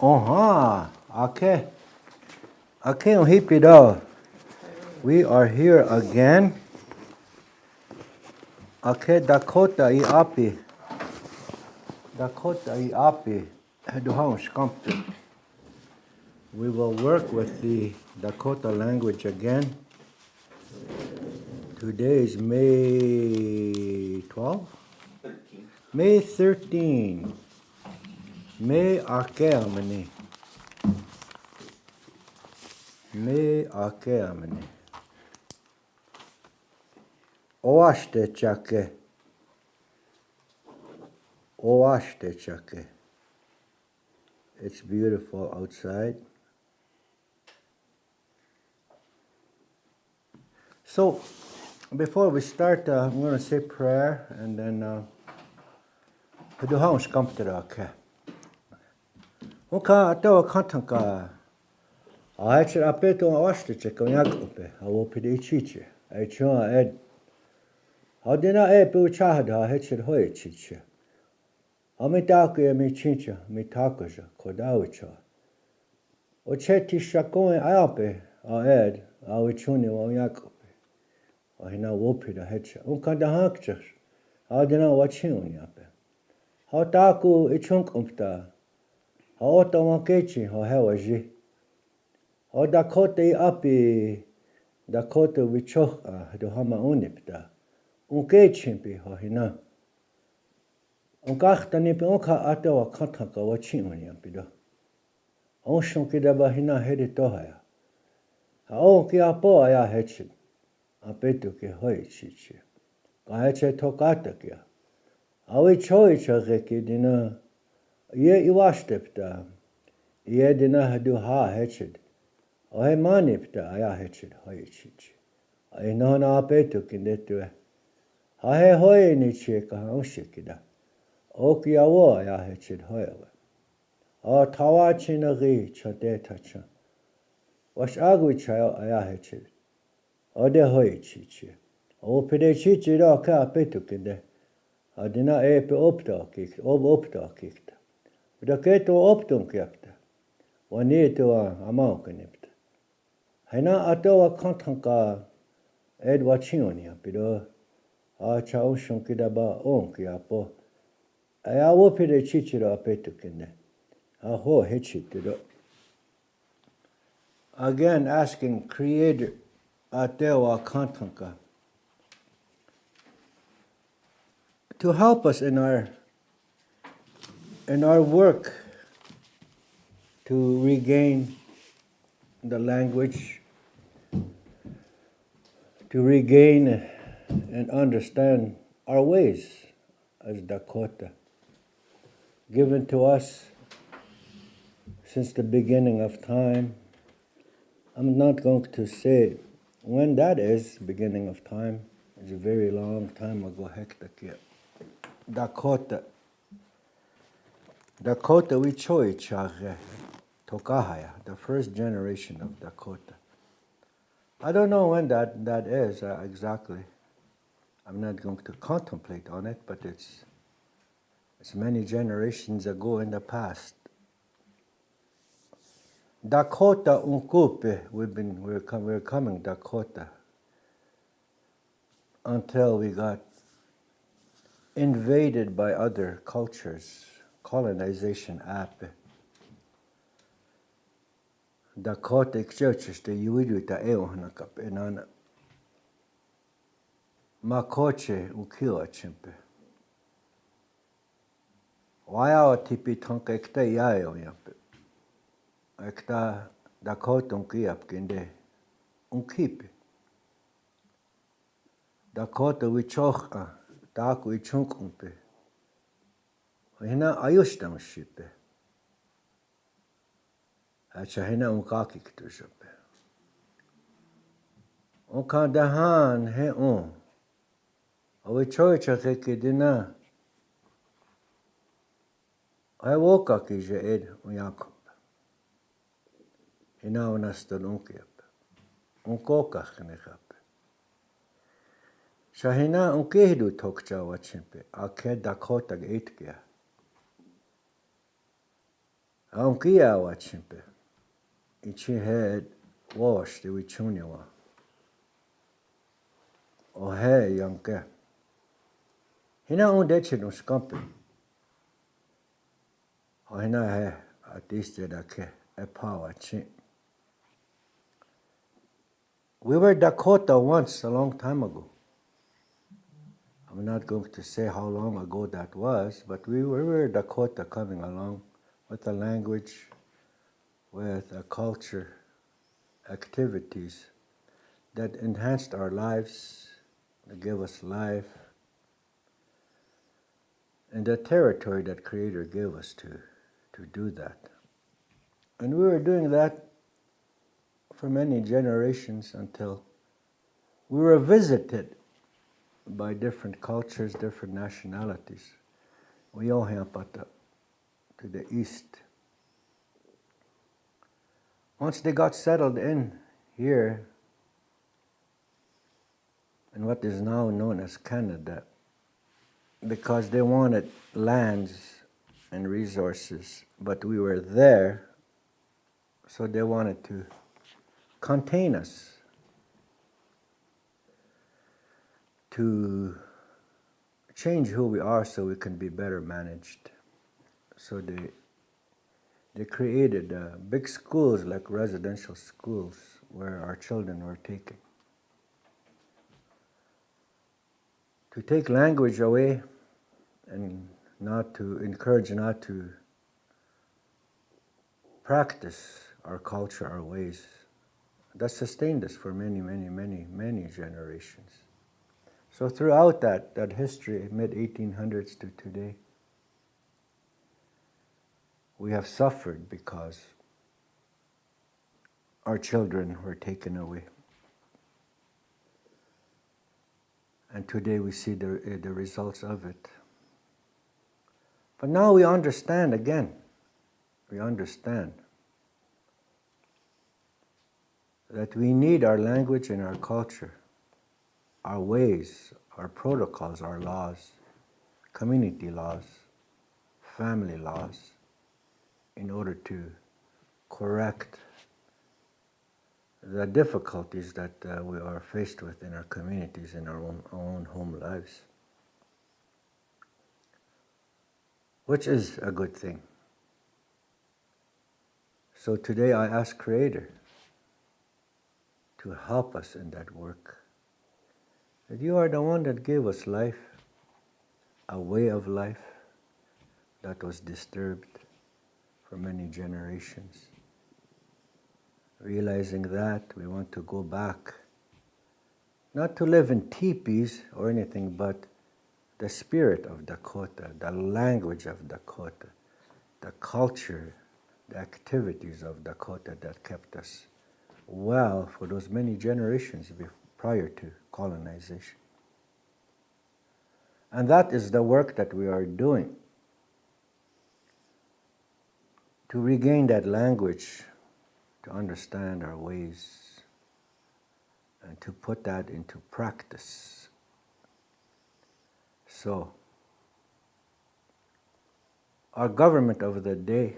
Okay. Okay, hipido. We are here again. Okay, Dakota Iapi. Dakota Iapi. We will work with the Dakota language again. Today is May 12? 13. May 13. May Akeamani. May Akeamani. Oashte chake. Oashte chake. It's beautiful outside. So, before we start, I'm going to say prayer and then do how much come to the okay, atawa kantanka. I actually apeto oashte chake yakope. I will put a chiche. I chua ed. How did I be chahada? I had hoy chiche. I me taku me chicha, me takoja, kodawicha. O cheti shakoe Iapi, I ed, I will chuni wa yakope. I now whooped a headshot. Unkanda hankchers. I don't know what chun yape. How taku a chunk umpta. How ota wankechi, how hewaji. How Dakota Iapi, Dakota wichoch, do hama unipta. Unkechimpi, how hina. Unkachta nipi unka atawa kantaka wa chun yapido. Unshunkida hina hedi tohaya. How unki apo aya headshot. Apetu ke hoy chichi. Kaheche tokata kia. Awi choi chageki dina. Ye iwashtepta. Ye dina hadu ha hechid. Ohe manipta aya hechid hoy chichi. Ay no na apetu kindetu. Hahe hoy ni chika ushikida. Oki awo aya hechid hoyewe. A tawa chinagi chate tacha. Wash agwi chayo aya hechid. Ode hoy chichi. O pide chichi da ka apetu kinde. Adina epe optakik, optakikta. Da keto optunkjapta. Wanito amankanipta. Haina atawa kantanka edwachionia pido. A chaushunkidaba onkiapo. Aya wopide chichira apetukinde. Aho hechitido. Again asking Creator Atewa Kantanka to help us in our work to regain the language, to regain and understand our ways as Dakota, given to us since the beginning of time. I'm not going to say when that is, beginning of time. It's a very long time ago, hektakia. Dakota we choi chage Tokahaya, the first generation of Dakota. I don't know when that is exactly. I'm not going to contemplate on it, but it's many generations ago in the past. Dakota unkupe, we're coming Dakota until we got invaded by other cultures, colonization ape. Dakota churches the yuiduita eohanakap enana. Makoche ukiwa chimpe. Waya tipi tonka ekta yayo yape. Ekta Dakota unkiap kinde. Unkipi. Dakota wichocha. Daku wichunkumpe. Hina ayushtam shipe. Acha hina unkakik tushape. Unka dahan he un. Awi choicha keke dina. Ay woka kije ed unyakup. Hina unastan unkiap. Unkoka khnekap. Shahina unkehdu tokcha wachimpe. Ake Dakota eitkia. Aunque ya wachimpe. Ichi head wash the wichunyawa. O he yonke. Hina undeche no scampi. O hina he atiste da ke e power chin. We were Dakota once a long time ago. I'm not going to say how long ago that was, but we were Dakota coming along with a language, with a culture, activities that enhanced our lives, that gave us life, and the territory that Creator gave us to do that. And we were doing that for many generations until we were visited by different cultures, different nationalities. We all have to the east. Once they got settled in here, in what is now known as Canada, because they wanted lands and resources, but we were there, so they wanted to contain us, to change who we are so we can be better managed. So they created big schools, like residential schools, where our children were taken. To take language away and not to encourage, not to practice our culture, our ways, that sustained us for many, many, many, many generations. So throughout that history, mid-1800s to today, we have suffered because our children were taken away. And today we see the results of it. But now we understand again. We understand that we need our language and our culture, our ways, our protocols, our laws, community laws, family laws, in order to correct the difficulties that we are faced with in our communities, in our own home lives, which is a good thing. So today I ask Creator to help us in that work. That you are the one that gave us life, a way of life that was disturbed for many generations. Realizing that, we want to go back, not to live in teepees or anything, but the spirit of Dakota, the language of Dakota, the culture, the activities of Dakota that kept us well for those many generations prior to colonization. And that is the work that we are doing, to regain that language, to understand our ways, and to put that into practice. So, our government of the day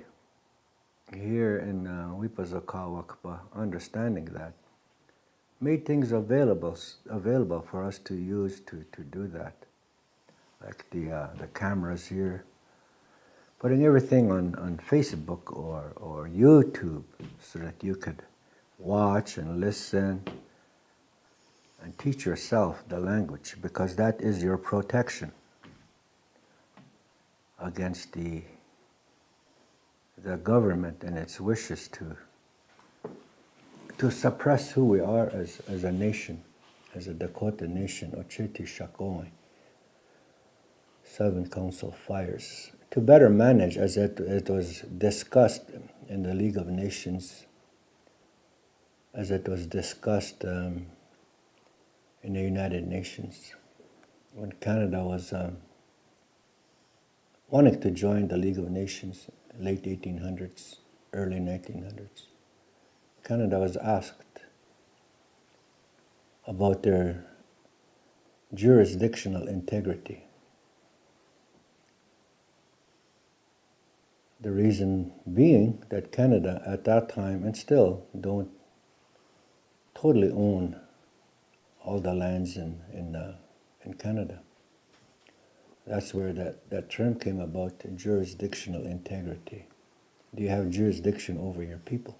here in Wipazakawakpa, understanding that, made things available for us to use to do that. Like the cameras here, putting everything on Facebook or YouTube so that you could watch and listen and teach yourself the language, because that is your protection against the government and its wishes to suppress who we are as a nation, as a Dakota nation, Ocheti Shakoi, 7 Council Fires, to better manage, as it was discussed in the League of Nations, as it was discussed in the United Nations, when Canada was wanting to join the League of Nations, late 1800s, early 1900s. Canada was asked about their jurisdictional integrity. The reason being that Canada at that time, and still, don't totally own all the lands in Canada. That's where that term came about, jurisdictional integrity. Do you have jurisdiction over your people?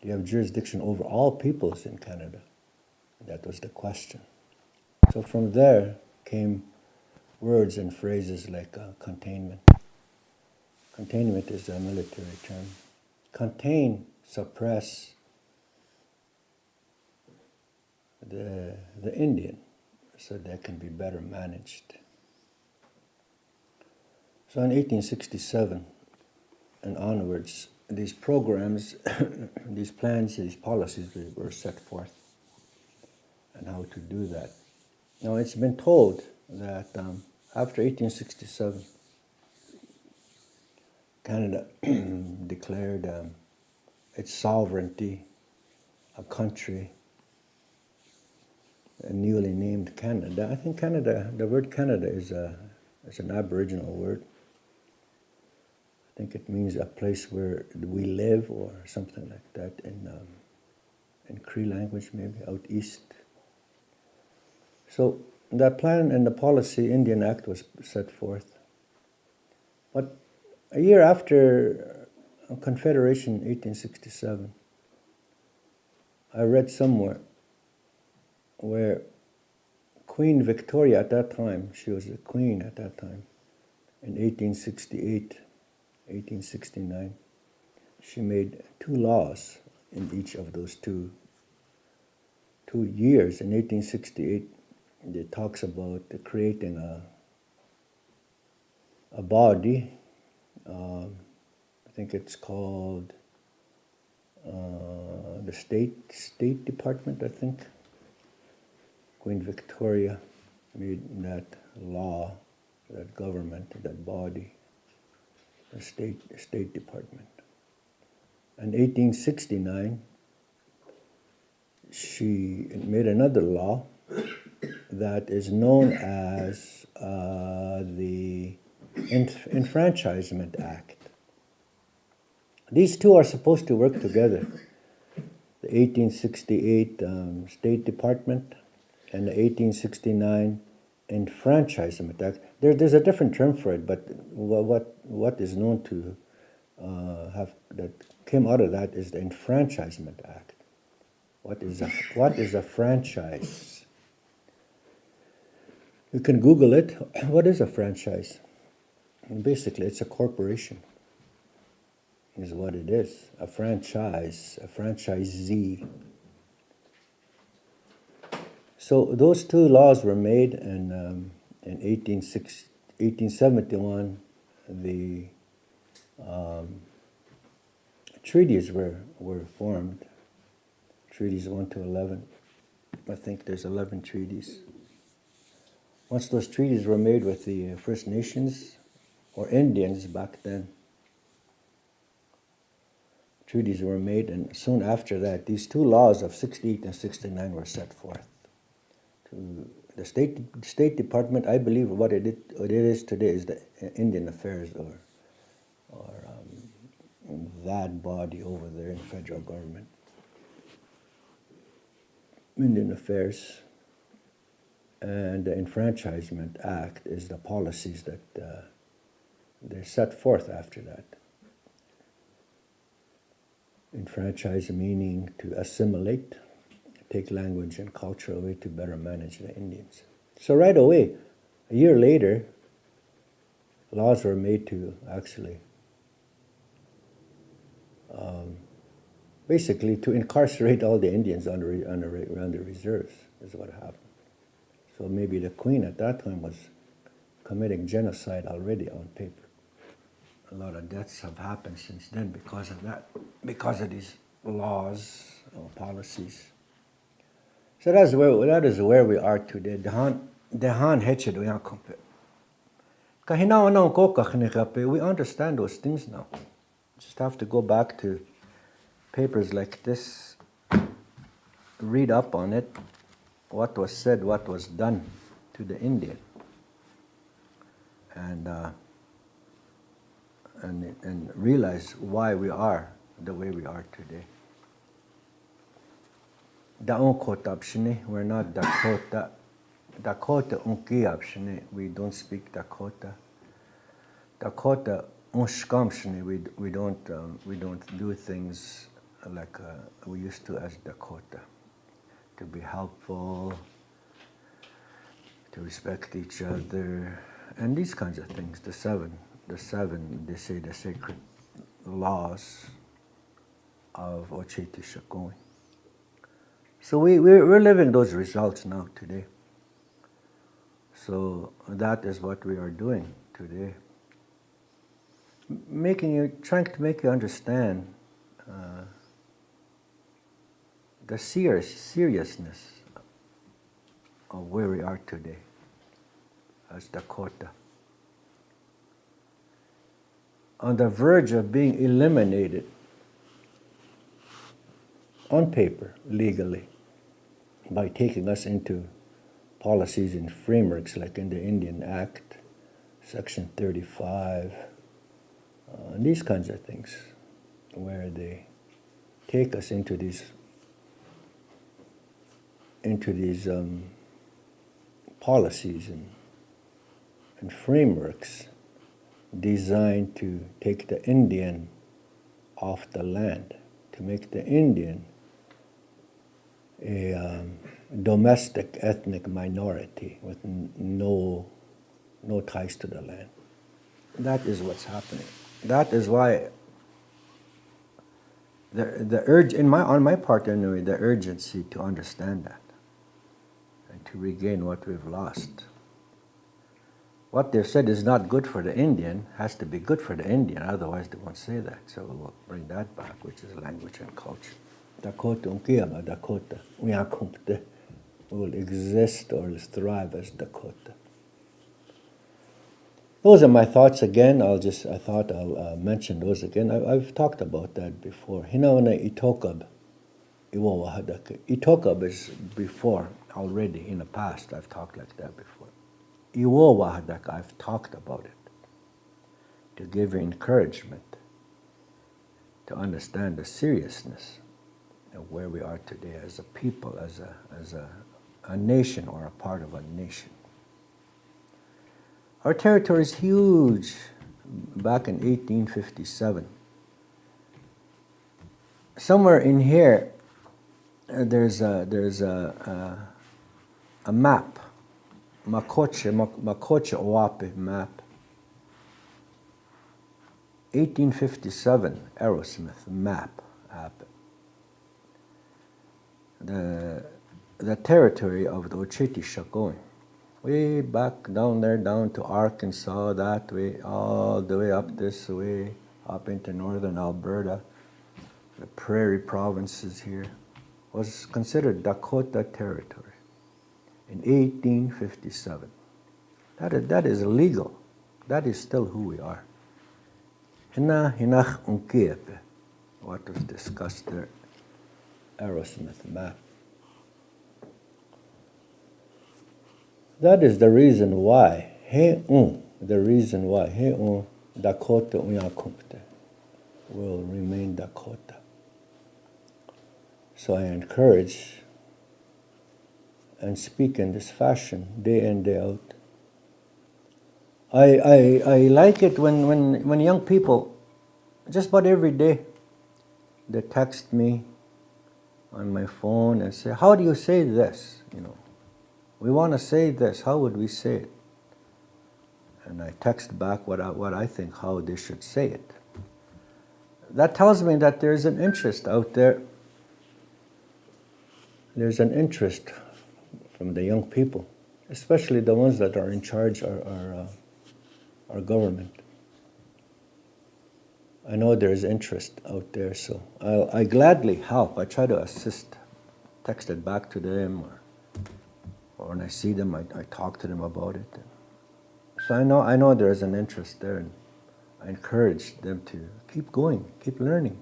Do you have jurisdiction over all peoples in Canada? That was the question. So from there came words and phrases like containment. Containment is a military term. Contain, suppress the Indian so they can be better managed. So in 1867 and onwards, these programs, these plans, these policies were set forth and how to do that. Now it's been told that after 1867, Canada declared its sovereignty, a country, newly named Canada. I think Canada, the word Canada is an Aboriginal word. I think it means a place where we live or something like that in Cree language, maybe out east. So that plan and the policy Indian Act was set forth. But a year after Confederation, 1867, I read somewhere where Queen Victoria at that time, she was the queen at that time, in 1868, 1869, she made 2 laws in each of those two years. In 1868, it talks about creating a body, I think it's called the State Department, I think. Queen Victoria made that law, that government, that body, the State Department. In 1869, she made another law that is known as the Enfranchisement Act. These two are supposed to work together. The 1868 State Department and the 1869 Enfranchisement Act. There's a different term for it, but what is known to have that came out of that is the Enfranchisement Act. What is a franchise? You can Google it. What is a franchise? And basically, it's a corporation. Is what it is. A franchise, a franchisee. So those 2 laws were made, and in 1871, the treaties were formed. Treaties 1 to 11. I think there's 11 treaties. Once those treaties were made with the First Nations, or Indians back then, treaties were made, and soon after that, these 2 laws of 68 and 69 were set forth. To the State Department, I believe what it is today is the Indian Affairs or that body over there in federal government. Indian Affairs, and the Enfranchisement Act is the policies that they're set forth after that. Enfranchise meaning to assimilate, take language and culture away to better manage the Indians. So right away, a year later, laws were made to actually basically to incarcerate all the Indians around the reserves is what happened. So maybe the Queen at that time was committing genocide already on paper. A lot of deaths have happened since then because of that, because of these laws or policies. So that is where we are today. We understand those things now. Just have to go back to papers like this, read up on it, what was said, what was done to the Indian. And and realize why we are the way we are today. We're not Dakota. Dakota unkiapshne, we don't speak Dakota. Dakota unskamshne, we don't do things like we used to as Dakota. To be helpful, to respect each other, and these kinds of things. The seven, they say the sacred laws of Ocheti Shakoi. So we're living those results now today. So that is what we are doing today. Trying to make you understand the seriousness of where we are today as Dakota. On the verge of being eliminated on paper, legally, by taking us into policies and frameworks like in the Indian Act, Section 35, and these kinds of things, where they take us into these policies and frameworks designed to take the Indian off the land, to make the Indian a domestic ethnic minority with no ties to the land. That is what's happening. That is why the urge on my part anyway, the urgency to understand that and to regain what we've lost. What they've said is not good for the Indian has to be good for the Indian, otherwise they won't say that. So we'll bring that back, which is language and culture. Dakota Unkiaba, Dakota, Uyakumpte, will exist or thrive as Dakota. Those are my thoughts again. I thought I'll mention those again. I've talked about that before. Hinawana Itokab, Iwawahadaka. Itokab is before, already in the past, I've talked like that before. Iwawahadaka, I've talked about it. To give you encouragement, to understand the seriousness of where we are today as a people, as a nation or a part of a nation. Our territory is huge. Back in 1857, somewhere in here, there's a map, Makoche Iapi map. 1857 Aerosmith map. The territory of the Ocheti Shakoi. Way back down there, down to Arkansas, that way, all the way up this way, up into northern Alberta, the prairie provinces here, was considered Dakota territory in 1857. That is illegal. That is still who we are. Hinach unkiepe, what was discussed there, Aerosmith map. That is the reason why Dakota Uyakumpte will remain Dakota. So I encourage and speak in this fashion day in, day out. I like it when young people, just about every day, they text me on my phone and say, how do you say this? We want to say this. How would we say it? And I text back what I think how they should say it. That tells me that there's an interest out there. There's an interest from the young people, especially the ones that are in charge our government. I know there's interest out there, so I gladly help. I try to assist, text it back to them, or when I see them, I talk to them about it. So I know there's an interest there, and I encourage them to keep going, keep learning.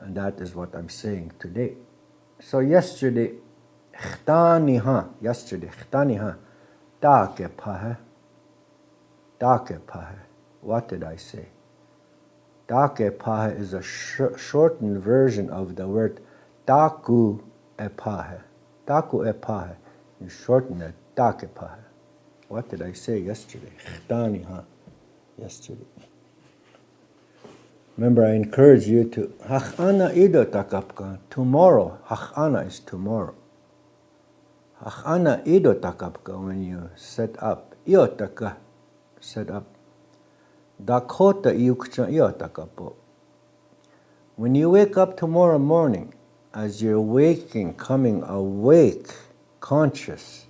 And that is what I'm saying today. So yesterday, chtaniha, take pahe, What did I say? Takepahe is a shortened version of the word taku epahe. Taku epahe. You shorten it, takepahe. What did I say yesterday? Chtani, huh? Yesterday. Remember, I encourage you to hachana ido takapka. Tomorrow, hachana is tomorrow. Hachana ido takapka when you set up. Iotaka, set up. Dakota iukcha iotakapo. When you wake up tomorrow morning, as you're waking, coming awake, conscious,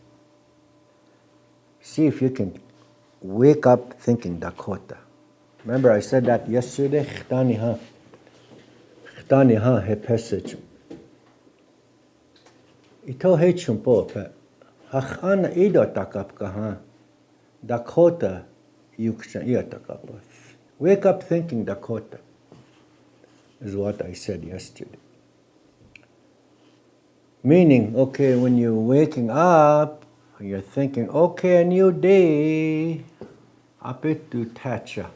see if you can wake up thinking Dakota. Remember I said that yesterday? Chtani ha hepesechum. Ito hechum po pe. Hachana ido takapka ha. Dakota yuksha iyotakapa. Wake up thinking Dakota. Is what I said yesterday. Meaning, okay, when you're waking up, you're thinking, okay, a new day. Apetu tacha.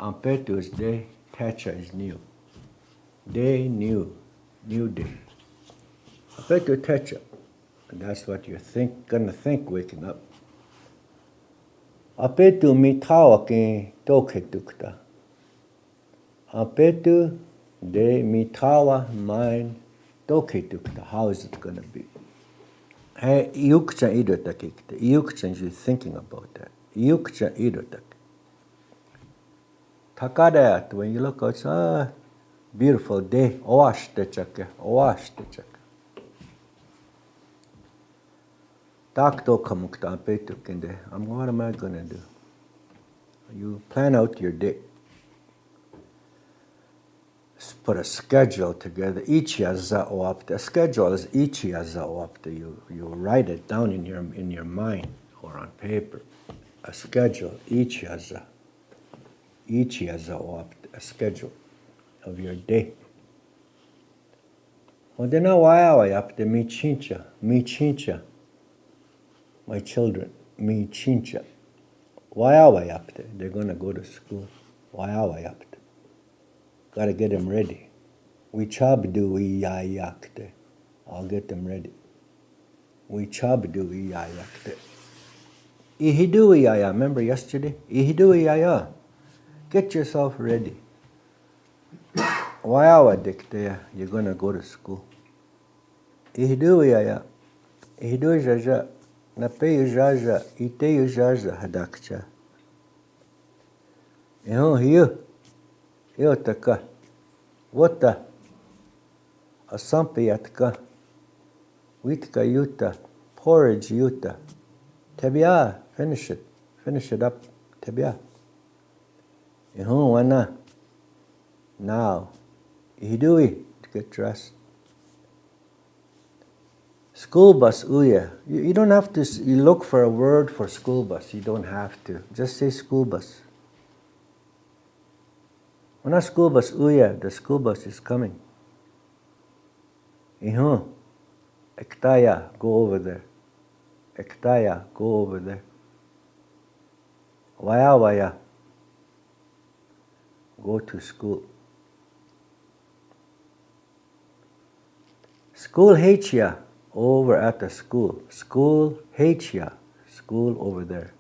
Ampetu is day, tacha is new. Day, new day. Apetu tacha. And that's what you're gonna think waking up. Apetu mitawa ke toke tukta. Apetu de mitawa mind toke tukta. How is it gonna be? Hey, yukcha idotakikta. Yukcha is you thinking about that. Yukcha idotak. Takadayat, when you look outside, beautiful day. Oash techake. Oash techake. Takto kamukta apetukinde. What am I gonna do? You plan out your day. Put a schedule together. Ichiaza oapte. A schedule is ichiaza oapte. You write it down in your mind or on paper. A schedule. Ichiaza oapte. A schedule of your day. Odena wayapte mi chincha. My children, mi chincha. Wayapte. They're gonna go to school. Wayapte. Gotta get them ready. We chabdu iyayakte. I'll get them ready. We chabdu iyayakte. Ihidu iyaya. Remember yesterday? Ihidu iyaya. Get yourself ready. Wayawa dikte. You're gonna go to school. Ihidu iyaya. Ihidu jaja. Napeyu jaja. Iteyu jaja hadakcha. Hiyo. Iotaka. Wota. Asampiyatka. Witka yuta. Porridge yuta. Tebia. Finish it. Finish it up. Tebia. Wana. Now. Ihidui. To get dressed. School bus uya. You don't have to you look for a word for school bus. You don't have to. Just say school bus. When a school bus uya, the school bus is coming. Ektaya, go over there. Ektaya, go over there. Waya, go to school. School hates ya over at the school. School hates ya. School over there.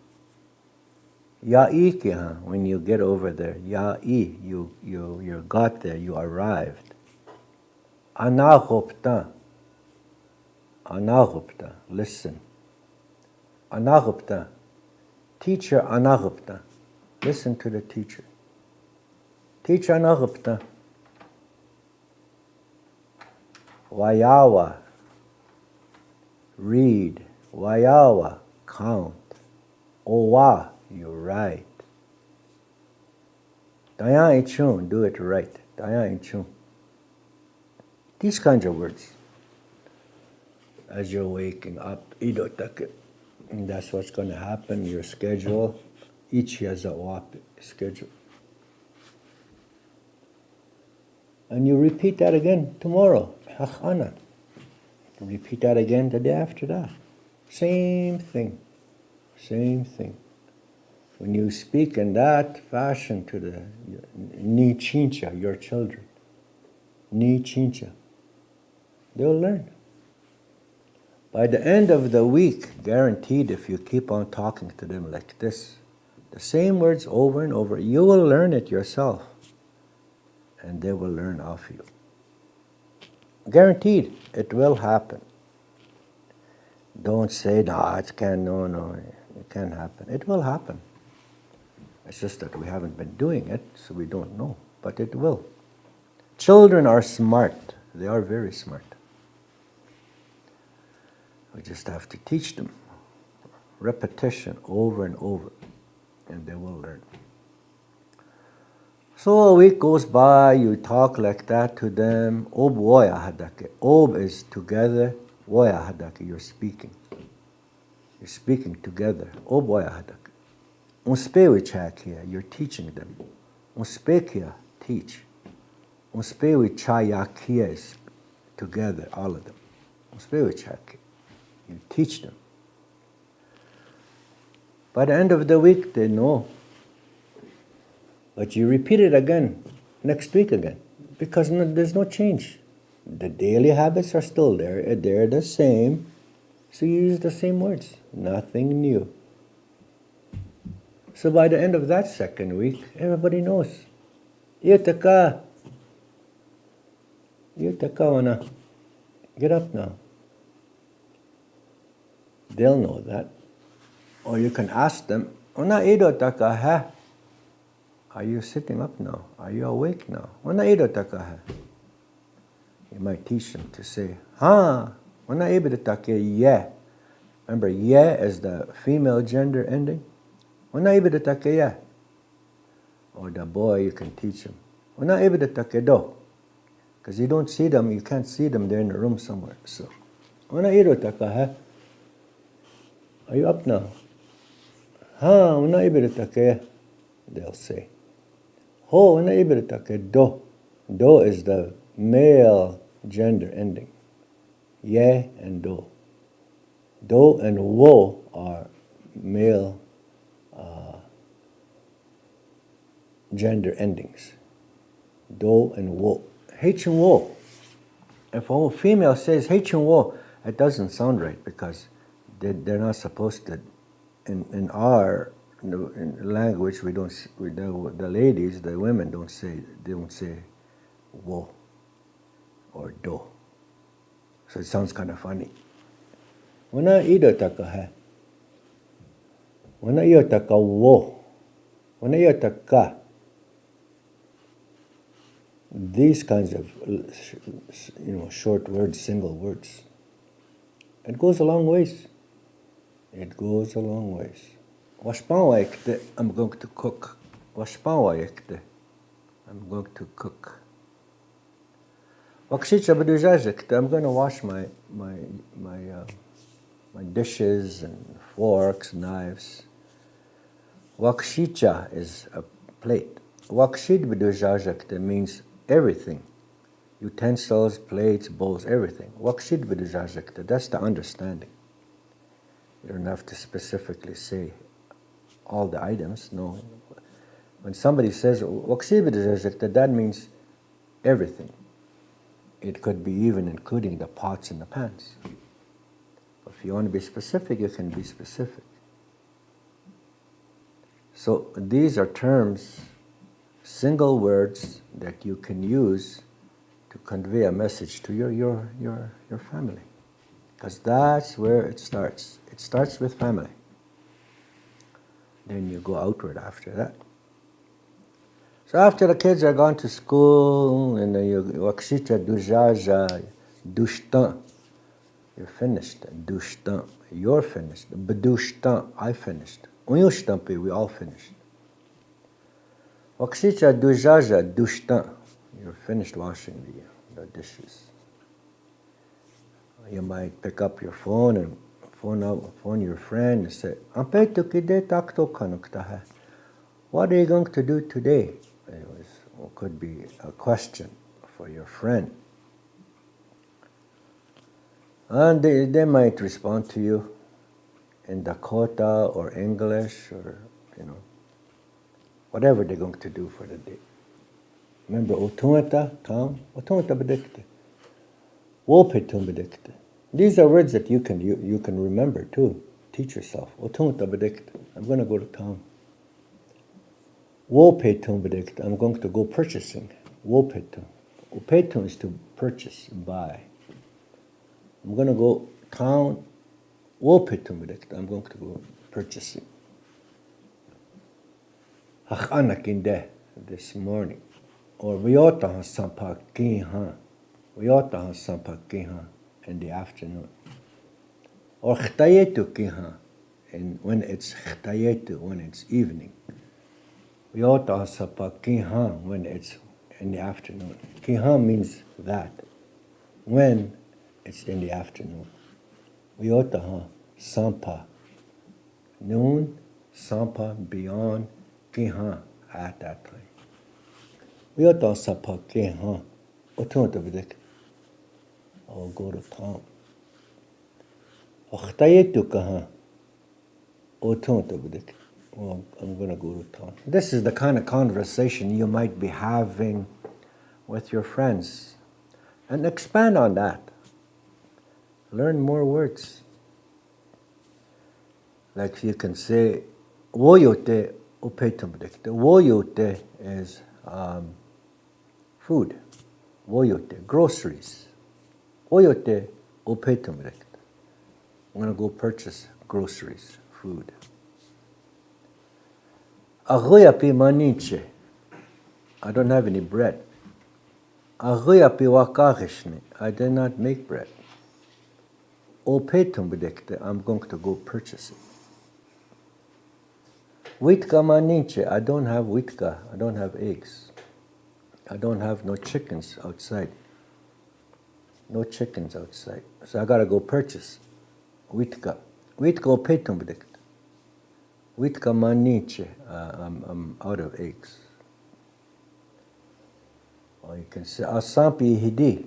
Ya'i, when you get over there. Ya'i, you got there, you arrived. Anahopta. Anahopta, listen. Anahopta. Teacher anahopta. Listen to the teacher. Teacher anahopta. Wayawa. Read. Wayawa. Count. Owa. You're right. Dayan ichun, do it right. Dayan ichun. These kinds of words. As you're waking up, idotake. And that's what's going to happen. Your schedule. Each has a schedule. And you repeat that again tomorrow. Hachana. Repeat that again the day after that. Same thing. Same thing. When you speak in that fashion to the ni chincha, your children, ni chincha, they'll learn. By the end of the week, guaranteed, if you keep on talking to them like this, the same words over and over, you will learn it yourself, and they will learn off you. Guaranteed, it will happen. Don't say, no, it can't happen. It will happen. It's just that we haven't been doing it, so we don't know, but it will. Children are smart. They are very smart. We just have to teach them. Repetition over and over, and they will learn. So a week goes by, you talk like that to them. Ob woya hadake. Ob is together. Woya hadake, you're speaking. You're speaking together. Ob woya hadake. Unspewichakia, you're teaching them. Unspekia, teach. Unspewichayakia is together, all of them. Unspewichakia, you teach them. By the end of the week, they know. But you repeat it again, next week again, because there's no change. The daily habits are still there. They're the same. So you use the same words. Nothing new. So by the end of that second week, everybody knows. Yutaka wana. Get up now. They'll know that. Or you can ask them, Una idotaka ha? Are you sitting up now? Are you awake now? Una idotaka ha? You might teach them to say, ha, una ibidotaka yeah. Remember, yeah is the female gender ending. Una ibidotaka yeah. Or the boy, you can teach him. Una ibidotaka do. Because you don't see them, you can't see them, they're in a room somewhere. So, una idotaka ha? Are you up now? Ha, una ibidotaka yeah. They'll say. Ho, una ibidotaka do. Do is the male gender ending. Ye and do. Do and wo are male gender endings. Do and wo. H and wo. If a female says H and wo, it doesn't sound right because they're not supposed to. In our language, we don't. The ladies, the women don't say. They don't say wo or do. So it sounds kind of funny. Wana idotaka ha. Wana idotaka wo. Wana idotaka. These kinds of short words, single words. It goes a long ways. It goes a long ways. Washpanwaikte, I'm going to cook. Washpanwaikte, I'm going to cook. Wakshicha badujajikte, I'm going to wash my dishes and forks, knives. Wakshicha is a plate. Wakshid badujajikte means everything. Utensils, plates, bowls, everything. Wakshid badujajikte, that's the understanding. You don't have to specifically say all the items, no. When somebody says wakshid badujajikte, that means everything. It could be even including the pots and the pans. If you want to be specific, you can be specific. So these are terms, single words that you can use to convey a message to your family. Because that's where it starts. It starts with family. Then you go outward after that. So after the kids are gone to school, and then you wakshita dujaja dushtan, you're finished. Dushtan, you're finished. Bedushtan, I finished. Unyushtampi, we all finished. Wakshita dujaja dushtan, you're finished washing the dishes. You might pick up your phone and phone your friend and say, what are you going to do today? It could be a question for your friend. And they might respond to you in Dakota or English or, whatever they're going to do for the day. Remember, otunta, town, otunta bedikte. Wolpetum bedikte. These are words that you can remember too. Teach yourself. Otunta bedikte. I'm going to go to town. Wolpetum bedikte. I'm going to go purchasing. Wolpetum. Upetum is to purchase and buy. I'm going to go town. Wolpetum bedikte. I'm going to go purchasing. Hachanakinde this morning. Or Vyotahan Sampakiha. Vyotahan Sampakiha in the afternoon. Or Chtayetu Kiha when it's Chtayetu, when it's evening. Vyotahan Sampakiha when it's in the afternoon. Kiha means that. When it's in the afternoon. Vyotahan Sampa. Noon, Sampa, beyond, Kiha, at that time. Vyotahan Sampakiha. Otuntabadik. I'll go to town. Ochtayetukaha. Otuntabadik. Well, I'm going to go to town. This is the kind of conversation you might be having with your friends. And expand on that. Learn more words. Like you can say, woyote upetumbadik. The woyote is food. Woyote, groceries. Woyote upetumbadik. I'm going to go purchase groceries, food. Iapi maniche. I don't have any bread. Iapi wakachishne. I did not make bread. Upetumbadikte. I'm going to go purchase it. Witka maniche. I don't have witka. I don't have eggs. I don't have no chickens outside. No chickens outside. So I got to go purchase witka. Witka upetumbadikte. Witka maniche. I'm out of eggs. Or you can say asampi ihidi.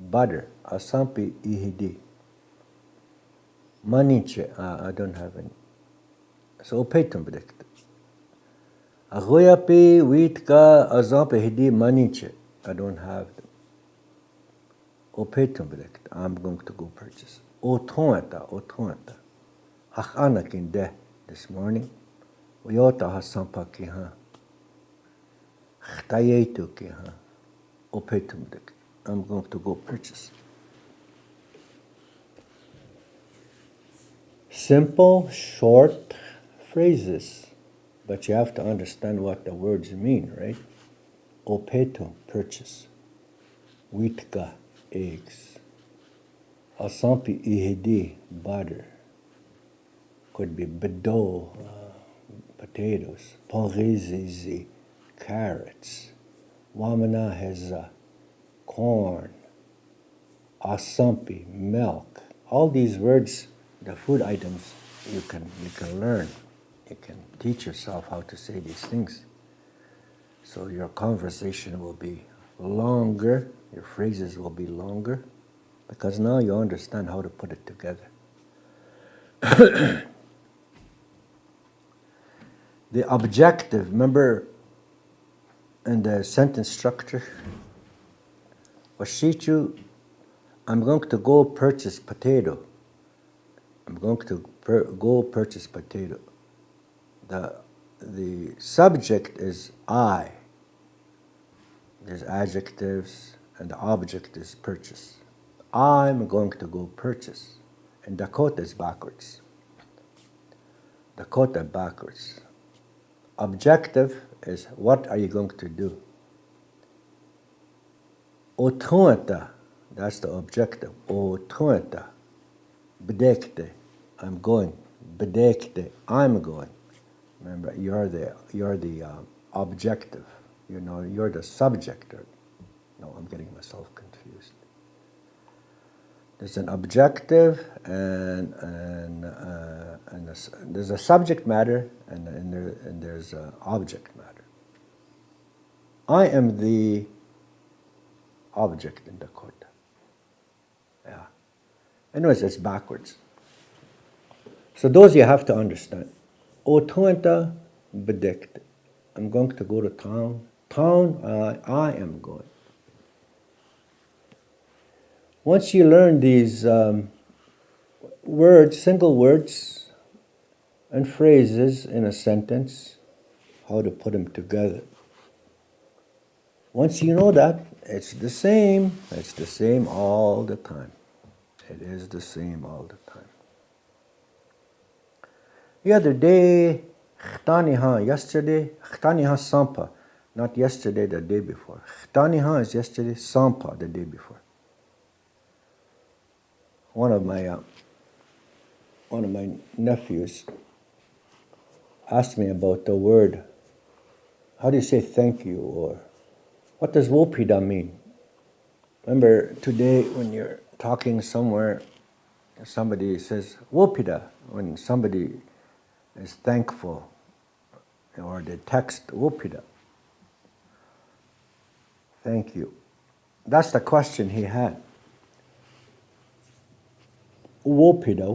Butter. Asampi ihidi. Maniche. I don't have any. So upetumbadikte. Iapi witka azampi ihidi maniche. I don't have them. Upetumbadikte. I'm going to go purchase. Otonta. Hachanakinde. This morning, Vyota Hasampakiha, Chtayetukiha, Opetumdik. I'm going to go purchase. Simple, short phrases, but you have to understand what the words mean, right? Opetum, purchase. Witka, eggs. Asampi ihidi, butter. Could be bedo, potatoes, ponrizizi, carrots, wamana heza, corn, asampi, milk. All these words, the food items, you can learn. You can teach yourself how to say these things. So your conversation will be longer, your phrases will be longer, because now you understand how to put it together. The objective, remember in the sentence structure, Washichu, I'm going to go purchase potato. I'm going to go purchase potato. The subject is I. There's adjectives, and the object is purchase. I'm going to go purchase. And Dakota is backwards. Dakota backwards. Objective is what are you going to do? Otunta, that's the objective. Otunta. Bedekte, I'm going. Bedekte, I'm going. Remember, you're the objective. You know, you're the subject. No, I'm getting myself confused. There's an objective and there's a subject matter and there's an object matter. I am the object in Dakota. Yeah. Anyways, it's backwards. So those you have to understand. Otunta bedekte. I'm going to go to town. Town, I am going. Once you learn these words, single words and phrases in a sentence, how to put them together. Once you know that, it's the same. It's the same all the time. It is the same all the time. The other day, yesterday, sampa, not yesterday, the day before. Is yesterday, sampa, the day before. One of my nephews asked me about the word. How do you say thank you, or what does wopida mean? Remember today when you're talking somewhere, somebody says wopida when somebody is thankful, or they text wopida. Thank you. That's the question he had. Wopida,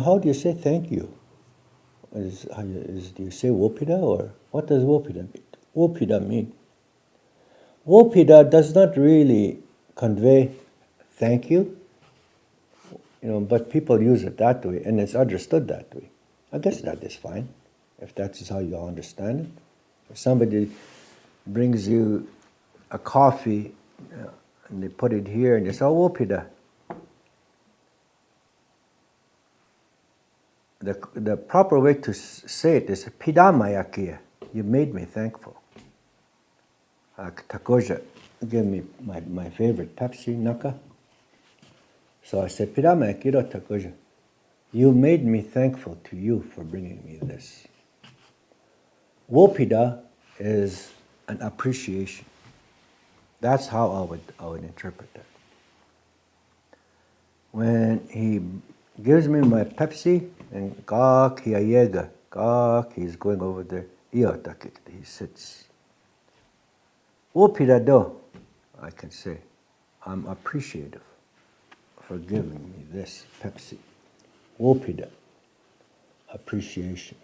how do you say thank you? Do you say wopida, or what does wopida mean? Wopida does not really convey thank you, but people use it that way, and it's understood that way. I guess that is fine, if that is how you understand it. If somebody brings you a coffee, and they put it here, and you say, oh, wopida. The proper way to say it is pidamayakia. You made me thankful. Takoja gave me my favorite Pepsi, Naka. So I said, pidamayakia takoja. You made me thankful to you for bringing me this. Wopida is an appreciation. That's how I would interpret that. When he gives me my Pepsi, and he's going over there, he sits. Wopida, I can say, I'm appreciative for giving me this Pepsi. Wopida, appreciation.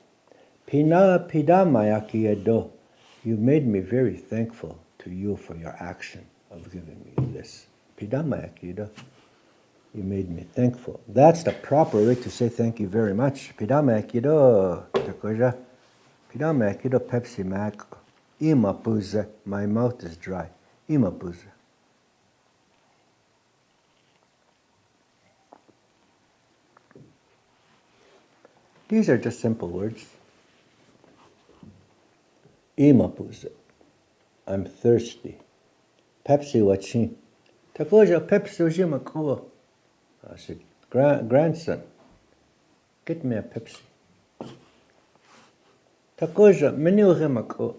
Pidamayakia do, you made me very thankful to you for your action of giving me this. Pidamayakia do, you made me thankful. That's the proper way to say thank you very much. Pidamayakia do, takoja. Pidamayakia do Pepsi Mac. Imapuza, my mouth is dry. Imapuza. These are just simple words. Imapuza, I'm thirsty. Pepsi wachin. Takoja Pepsi wajimakua. I said, grandson, get me a Pepsi. Takoja meni wajimakua.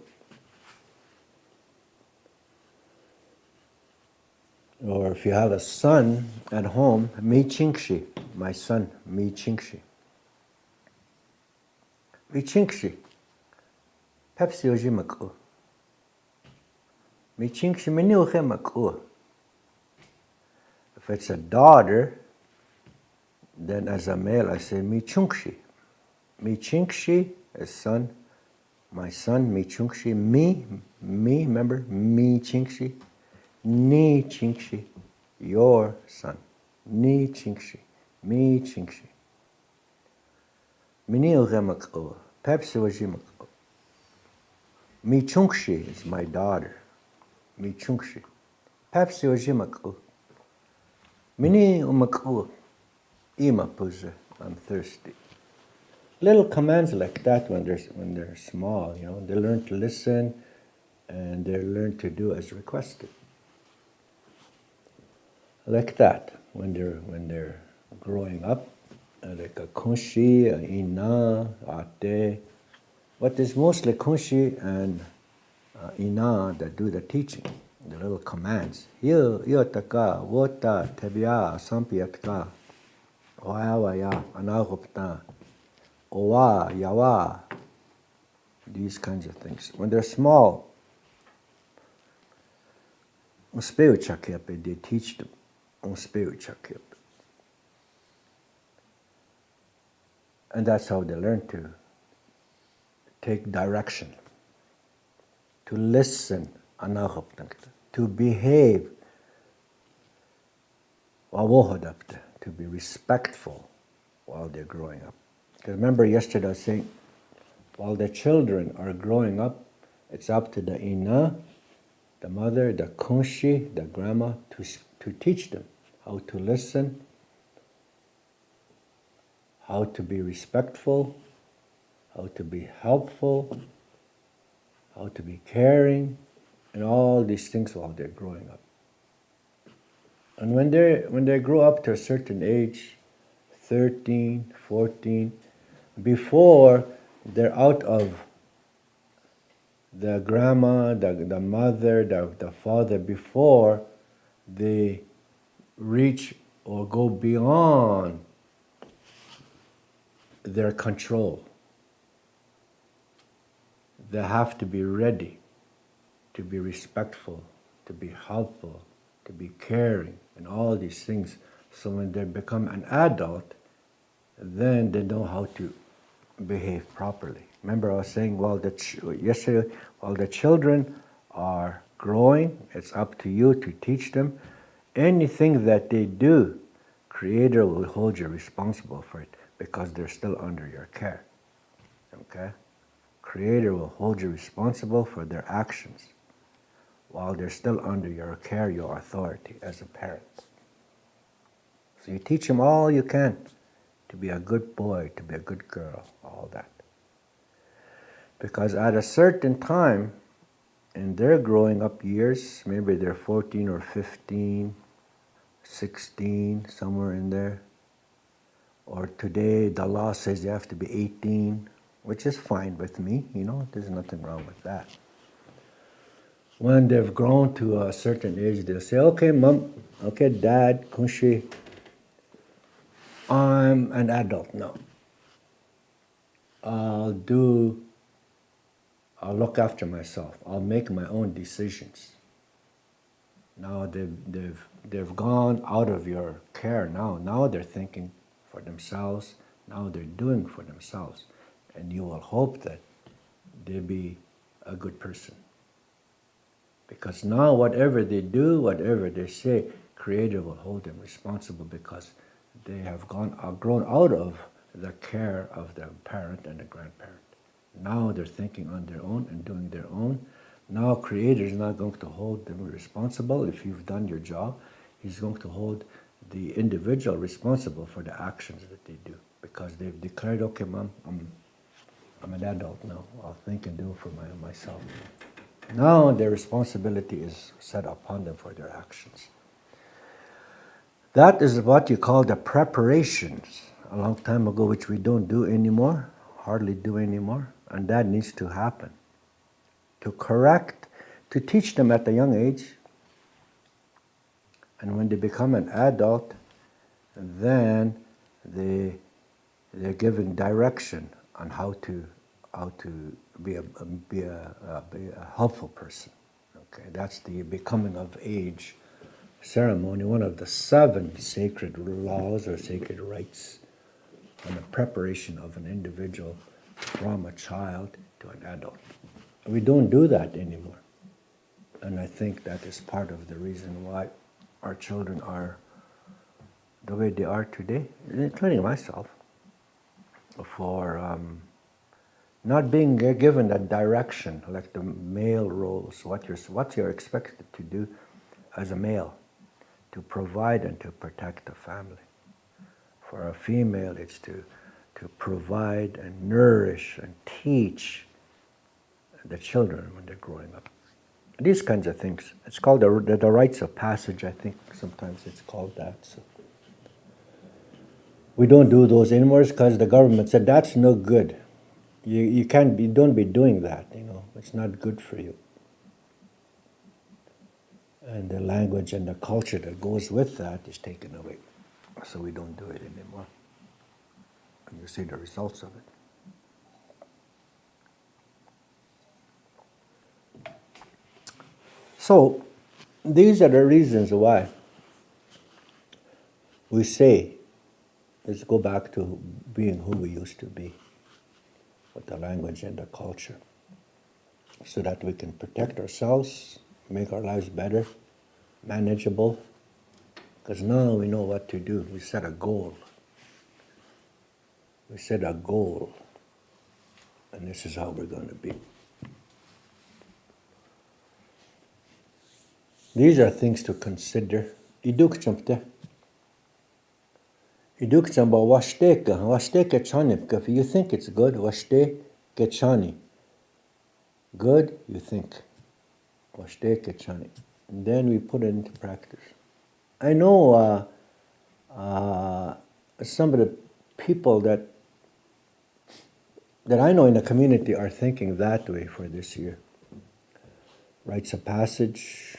Or if you have a son at home, mi chinkshi, my son, mi chinkshi. Mi chinkshi. Pepsi ojimakua. Mi chinkshi meni wajimakua. If it's a daughter, then as a male I say mi chunkshi. Mi chinkshi is son. My son, mi chunkshi. Me, remember? Mi chinkshi. Ni chinkshi, your son. Ni chinkshi, mi chinkshi. Mini ugemak'o, Pepsi wajimak'o. Mi chunkshi is my daughter. Mi chunkshi. Pepsi wajimak'o. Mini umak'o. Ima puza, I'm thirsty. Little commands like that when they're small, they learn to listen and they learn to do as requested. Like that, when they're growing up, like a kunshi, a ina, ate. But it's mostly kunshi and ina that do the teaching, the little commands. Yotaka, wota, tebia, sampiatka, oawaya, anagopta, owa, yawa. These kinds of things. When they're small, they teach them. And that's how they learn to take direction. to listen, to behave, to be respectful while they're growing up. Because remember yesterday I was saying, while the children are growing up, it's up to the ina, the mother, the kunshi, the grandma, to teach them how to listen, how to be respectful, how to be helpful, how to be caring, and all these things while they're growing up. And when they grow up to a certain age, 13, 14, before they're out of the grandma, the mother, the father, before they reach or go beyond their control, they have to be ready to be respectful, to be helpful, to be caring, and all these things. So when they become an adult, then they know how to behave properly. Remember I was saying, yesterday, while the children are growing, it's up to you to teach them. Anything that they do, Creator will hold you responsible for it because they're still under your care. Okay? Creator will hold you responsible for their actions while they're still under your care, your authority as a parent. So you teach them all you can to be a good boy, to be a good girl, all that. Because at a certain time in their growing up years, maybe they're 14 or 15, 16, somewhere in there, or today the law says you have to be 18, which is fine with me, there's nothing wrong with that. When they've grown to a certain age, they'll say, okay, mom, okay, dad, kunshi, I'm an adult now. I'll look after myself. I'll make my own decisions. Now they've gone out of your care now. Now they're thinking for themselves. Now they're doing for themselves. And you will hope that they be a good person. Because now whatever they do, whatever they say, Creator will hold them responsible because they have grown out of the care of the parent and the grandparent. Now they're thinking on their own and doing their own. Now Creator is not going to hold them responsible if you've done your job. He's going to hold the individual responsible for the actions that they do because they've declared, okay, mom, I'm an adult now. I'll think and do for myself. Now their responsibility is set upon them for their actions. That is what you call the preparations a long time ago, which we don't do anymore, hardly do anymore, and that needs to happen. To teach them at a young age, and when they become an adult, then they're given direction on how to be a helpful person. Okay, that's the becoming of age ceremony, one of the 7 sacred laws or sacred rites on the preparation of an individual from a child to an adult. We don't do that anymore. And I think that is part of the reason why our children are the way they are today, including myself, for not being given that direction, like the male roles, what you're expected to do as a male, to provide and to protect the family. For a female, it's to provide and nourish and teach the children when they're growing up. These kinds of things. It's called the rites of passage, I think sometimes it's called that. So we don't do those anymore because the government said that's no good. You don't be doing that, It's not good for you. And the language and the culture that goes with that is taken away. So we don't do it anymore. And you see the results of it. So these are the reasons why we say, let's go back to being who we used to be with the language and the culture. so that we can protect ourselves, make our lives better, manageable. Because now we know what to do. We set a goal. We set a goal. And this is how we're going to be. These are things to consider. Idukchamte. Idukchamba washteka. Washteka chanipka. If you think it's good, washte kechani. Good, you think. Washte kechani. And then we put it into practice. I know some of the people that I know in the community are thinking that way for this year. Rites of passage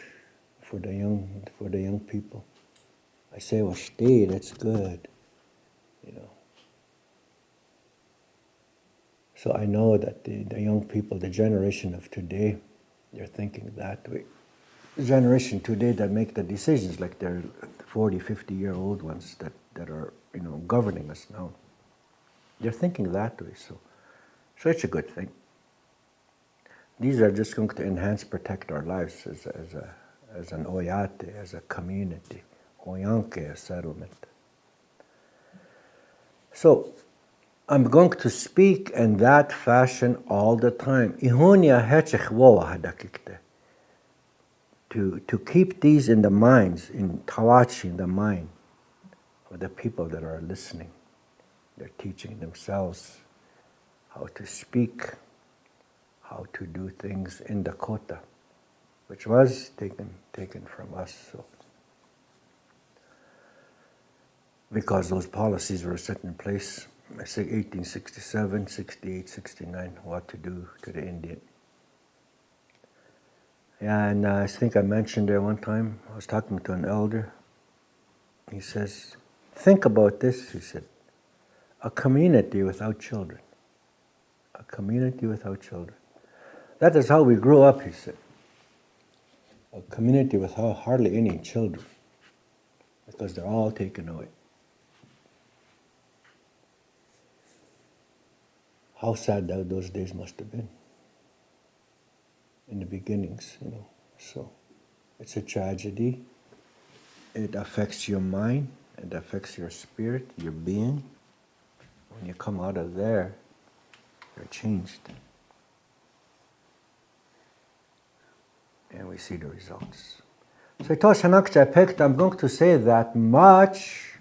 for the young people. I say, well, stay, that's good, you know. So I know that the young people, the generation of today, they're thinking that way. The generation today that make the decisions, like they're 40, 50-year-old ones that are, you know, governing us now. They're thinking that way, so it's a good thing. These are just going to enhance, protect our lives as an Oyate, as a community, Oyanke, a settlement. So I'm going to speak in that fashion all the time. To keep these in the minds, in Tawachi, in the mind of the people that are listening. They're teaching themselves how to speak, how to do things in Dakota, which was taken from us. So, because those policies were set in place, I say 1867, 68, 69, what to do to the Indian. And I think I mentioned there one time, I was talking to an elder. He says, think about this, he said, a community without children. A community without children. That is how we grew up, he said. A community with hardly any children, because they're all taken away. How sad those days must have been in the beginnings, you know. So it's a tragedy. It affects your mind. It affects your spirit, your being. When you come out of there, you're changed. And we see the results. So I'm going to say that much.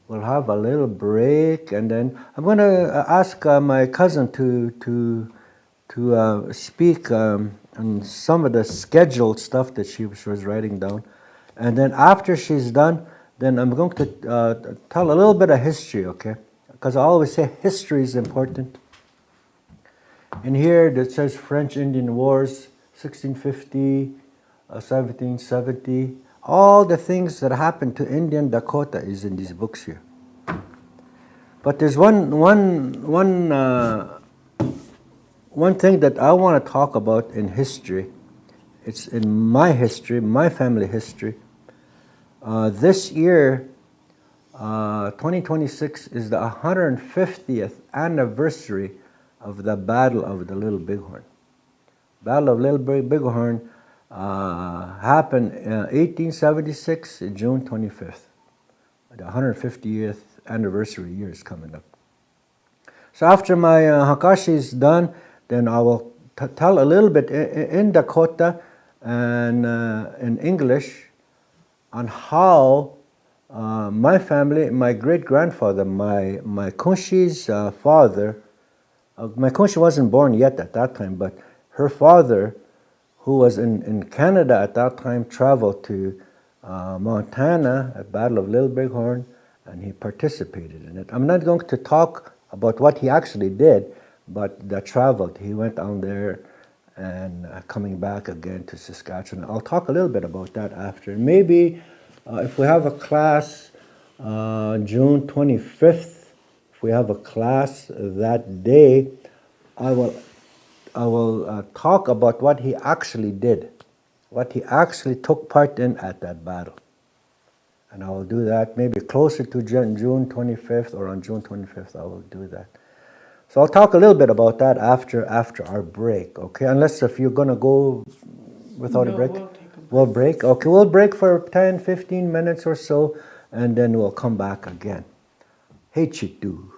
We'll have a little break, and then I'm going to ask my cousin to speak on some of the scheduled stuff that she was writing down. And then after she's done, then I'm going to tell a little bit of history, okay? Because I always say history is important. In here it says French-Indian Wars, 1650, 1770. All the things that happened to Indian Dakota is in these books here. But there's one thing that I want to talk about in history. It's in my history, my family history. This year, 2026, is the 150th anniversary of the Battle of the Little Bighorn. Battle of Little Bighorn happened in 1876, June 25th. The 150th anniversary year is coming up. So after my Hakashi is done, then I will tell a little bit in Dakota and in English on how my family, my great-grandfather, my Kunshi's father, my Kunshi wasn't born yet at that time, but her father, who was in Canada at that time, traveled to Montana at Battle of Little Bighorn, and he participated in it. I'm not going to talk about what he actually did, but that traveled. He went down there and coming back again to Saskatchewan. I'll talk a little bit about that after. Maybe if we have a class June 25th, if we have a class that day, I will talk about what he actually did, what he actually took part in at that battle. And I will do that maybe closer to June 25th or on June 25th, I will do that. So I'll talk a little bit about that after our break, okay? Unless if you're gonna go without a break. We'll take a break. We'll break? Okay, we'll break for 10, 15 minutes or so, and then we'll come back again. Hey, Chitu.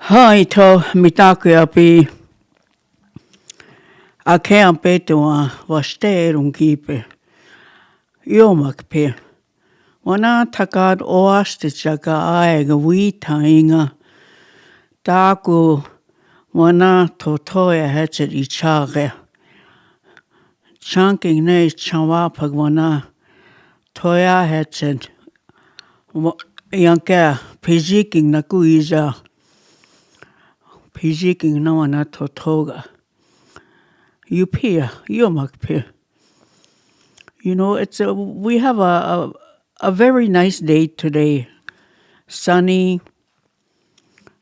Hai to mitaku api a ke an petua vasterum kipe. Iomak pe. Wana takad oaste chaka aega wita inga. Taku wana totoya hechet ichage. Chanking ne chanwapag wana toya hechet. Yanka pijiking na kuiza. Pijiking na wana totoga. Upia, iomak pe. You know, we have a very nice day today. Sunny,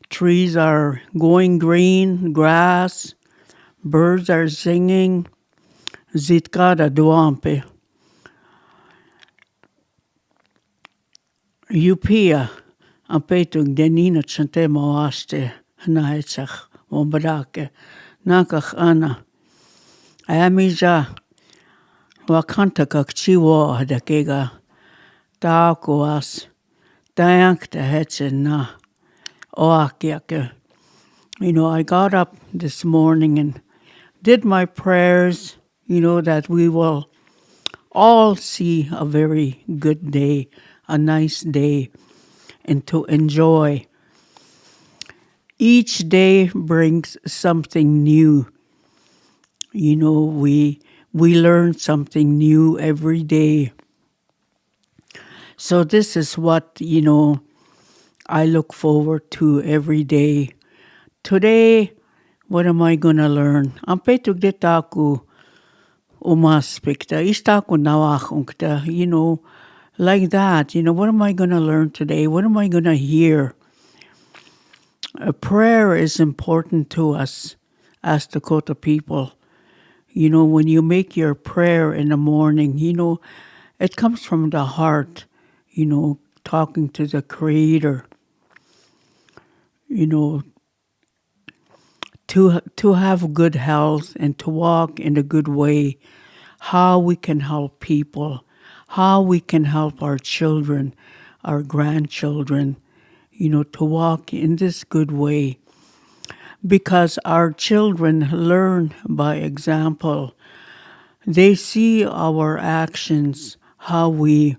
trees are going green, grass, birds are singing. Zitkada duampe. Upia, ampetug denina chante moaste, naetsach, ombadake, nakach ana. Amija, wakanta kakchiwo hadakega, taakuas, dayankta hetsen na, oakiake. You know, I got up this morning and did my prayers, you know, that we will all see a very good day, a nice day, and to enjoy. Each day brings something new. You know, we learn something new every day. So this is what, you know, I look forward to every day. Today, what am I going to learn? Ampetug de taku umaspekta, istaku nawakungta, you know, like that. You know, what am I going to learn today? What am I going to hear? A prayer is important to us as Dakota people. You know, when you make your prayer in the morning, you know, it comes from the heart, you know, talking to the Creator, you know, to have good health and to walk in a good way, how we can help people, how we can help our children, our grandchildren, you know, to walk in this good way. Because our children learn by example. They see our actions, how we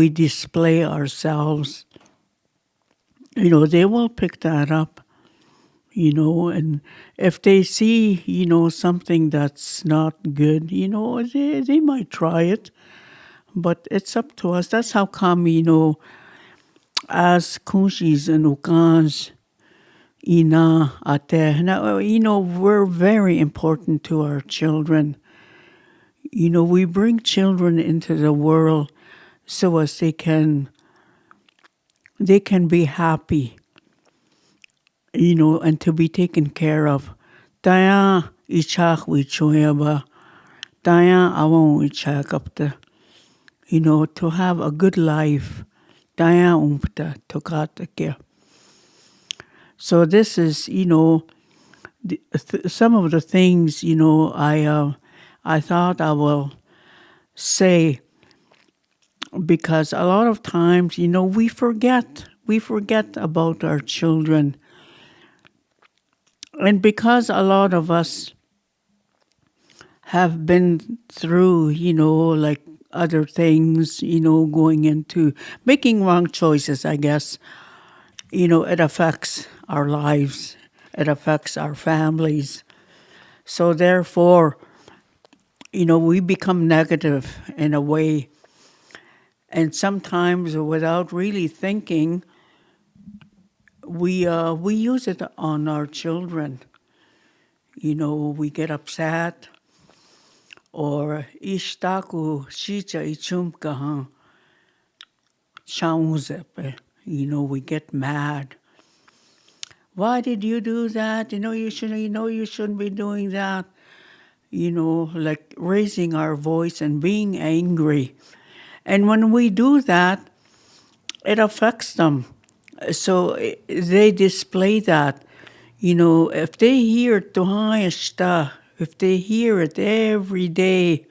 display ourselves. You know, they will pick that up, you know, and if they see, you know, something that's not good, you know, they might try it, but it's up to us. That's how come, you know, as Kunshis and Ukans, Ina, Ate, now, you know, we're very important to our children. You know, we bring children into the world so as they can be happy, you know, and to be taken care of. Taya ichak wichoyaba. Taya awon ichak upta. You know, to have a good life. Taya umpta tokata. So this is, you know, some of the things, you know, I thought I will say, because a lot of times, you know, we forget about our children. And because a lot of us have been through, you know, like other things, you know, going into making wrong choices, I guess, you know, it affects our lives. It affects our families. So therefore, you know, we become negative in a way. And sometimes without really thinking, we use it on our children. You know, we get upset, or ishtaku shicha ichumka chauzepe. You know, we get mad. Why did you do that? You know, you shouldn't be doing that. You know, like raising our voice and being angry. And when we do that, it affects them. So they display that. You know, if they hear Tuhayashta, if they hear it every day,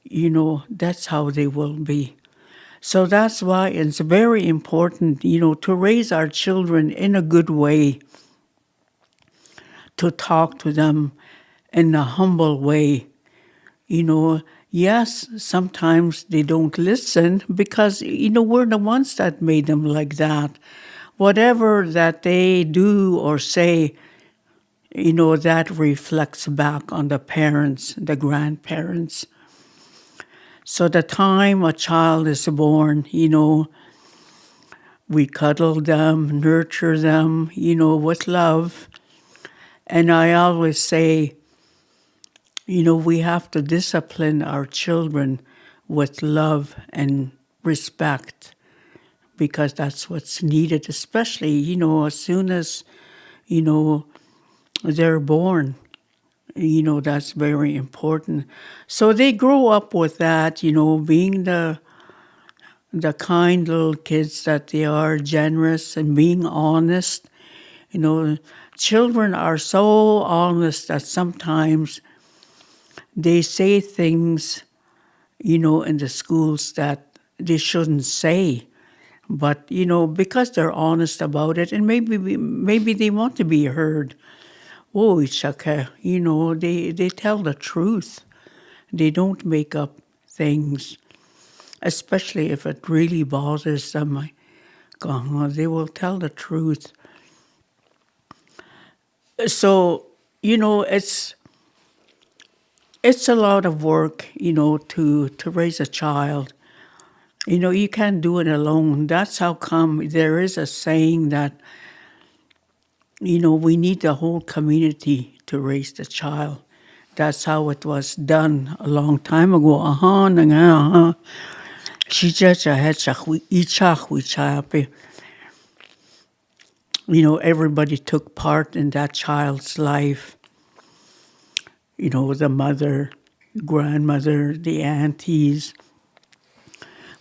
you know, that's how they will be. So that's why it's very important, to raise our children in a good way, to talk to them in a humble way. Yes, sometimes they don't listen because, we're the ones that made them like that. Whatever that they do or say, that reflects back on the parents, the grandparents. So the time a child is born, we cuddle them, nurture them, with love. And I always say, we have to discipline our children with love and respect because that's what's needed, especially, as soon as, they're born. That's very important. So they grow up with that, being the kind little kids that they are, generous and being honest. Children are so honest that sometimes they say things, in the schools that they shouldn't say. But, because they're honest about it, and maybe they want to be heard. Oh, Shaka, they tell the truth. They don't make up things, especially if it really bothers them. They will tell the truth. So, it's a lot of work, to raise a child. You can't do it alone. That's how come there is a saying that, we need the whole community to raise the child. That's how it was done a long time ago. Everybody took part in that child's life. The mother, grandmother, the aunties.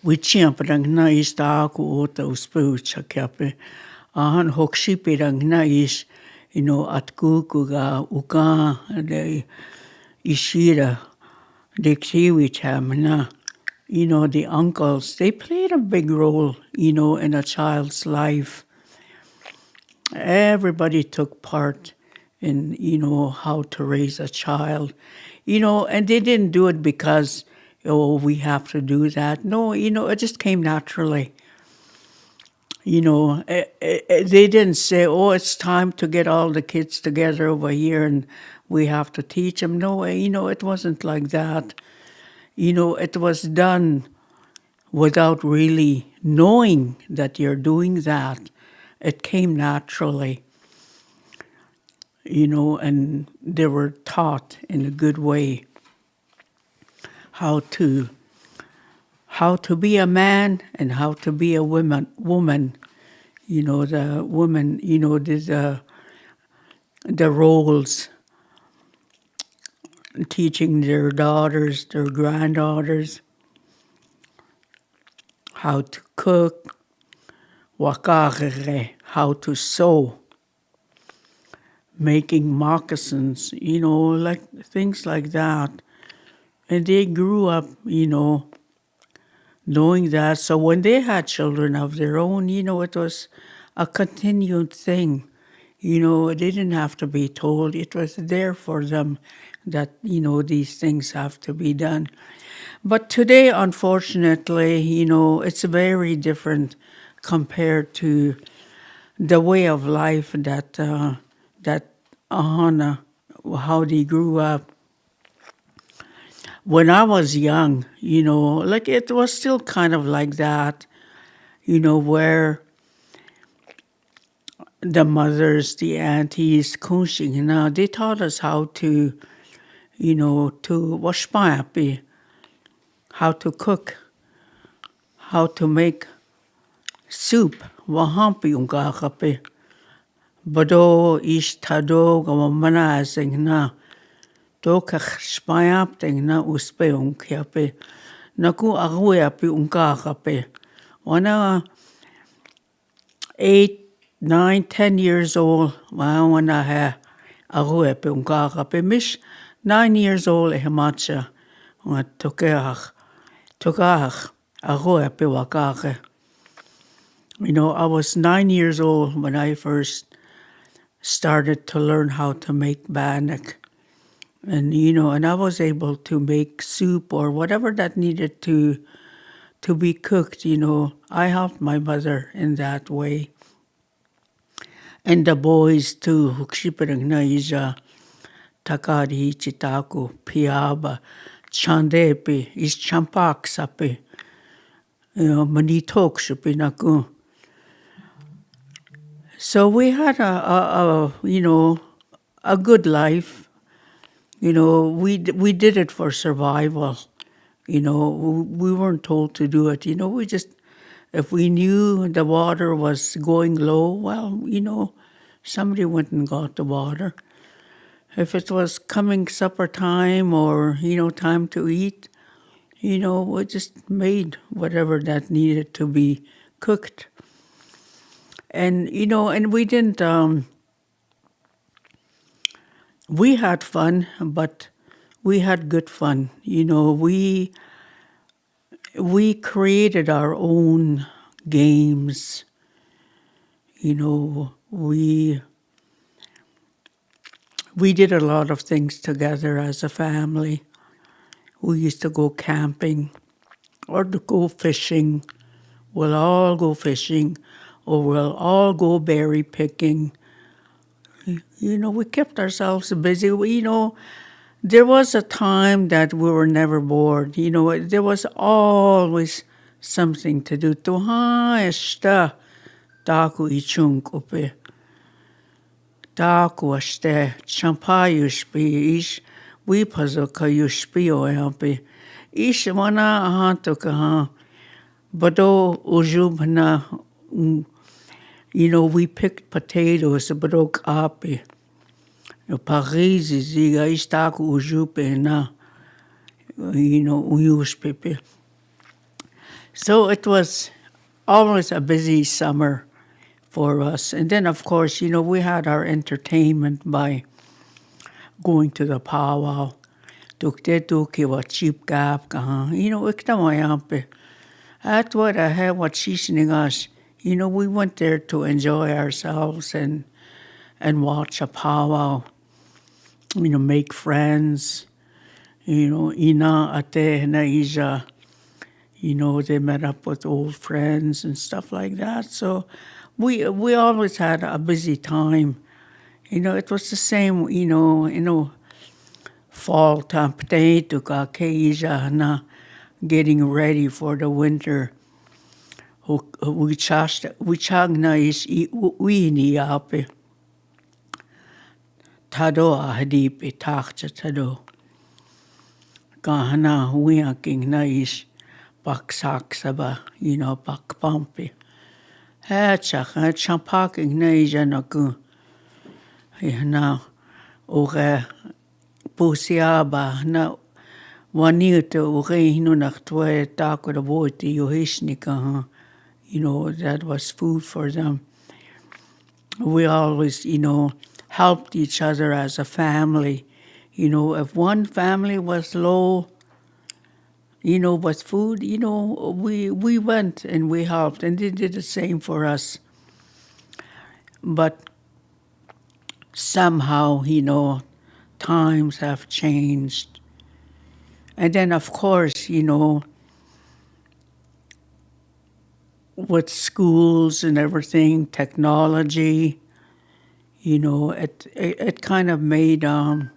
We chiampadang na is taku ota uspu chakape. Ahan hokshipidang na is, at kukuga uka de ishira de kiwitamna. The uncles, they played a big role, in a child's life. Everybody took part in, how to raise a child. And they didn't do it because, we have to do that. No, it just came naturally. They didn't say, it's time to get all the kids together over here and we have to teach them. No, it wasn't like that. It was done without really knowing that you're doing that. It came naturally, and they were taught in a good way how to be a man and how to be a woman. The women, the roles, teaching their daughters, their granddaughters, how to cook, wakagere, how to sew, making moccasins, like things like that. And they grew up, knowing that. So when they had children of their own, it was a continued thing. They didn't have to be told. It was there for them that, these things have to be done. But today, unfortunately, it's very different compared to the way of life that how they grew up. When I was young, like it was still kind of like that, where the mothers, the aunties, kunshing, they taught us how to, to wash Iapi, how to cook, how to make soup, wahampi ungakape. Bado ish tado gamamana asing Toka spayap ting na uspe kiape. Naku api unkakape. Wana 8, 9, 10 years old, wana ha api unkakape. Mish 9 years old hamacha. Tokach. Ako epi wakake. I was 9 years old when I first started to learn how to make bannock. And I was able to make soup or whatever that needed to be cooked. I helped my mother in that way. And the boys too, hukshiparang na ija takari chitaku piaba chandepi is champak sapi. Manitok shupinaku. So we had a good life. We did it for survival. We weren't told to do it. We just, if we knew the water was going low, well, somebody went and got the water. If it was coming supper time or, time to eat, we just made whatever that needed to be cooked. And, and we didn't, we had fun, but we had good fun. We created our own games. We did a lot of things together as a family. We used to go camping or to go fishing. We'll all go fishing or we'll all go berry picking. We kept ourselves busy. There was a time that we were never bored. There was always something to do. Tuha esta taku ichung upe. Taku este champayushpi ish wipazoka yushpi oampi. Ish wana ahantuka ha. Bado ujubna. We picked potatoes, bado kapi. Parisi ziga istaku ujupe na. Uyushpipi. So it was always a busy summer for us. And then, of course, we had our entertainment by going to the powwow. Tukte tuki wa cheap gap kaha. Iktamayampe. At what I had what shishiningash. We went there to enjoy ourselves and watch a powwow. Make friends. Ina ate na ija. They met up with old friends and stuff like that. So we always had a busy time. It was the same, fall time, potato ka keija na getting ready for the winter. We chagna is uini Iapi. Tado ahadipi tacha tado. Kahana wiaking na is baksaksaba, bakpampi. Hatchak, champaking na ijanaku. Na uge pusiaba na wanita uge hinunaktwe tako da boiti yohishnika. That was food for them. We always, helped each other as a family. If one family was low, with food, we went and we helped, and they did the same for us. But somehow, times have changed. And then, of course, with schools and everything, technology, it kind of made our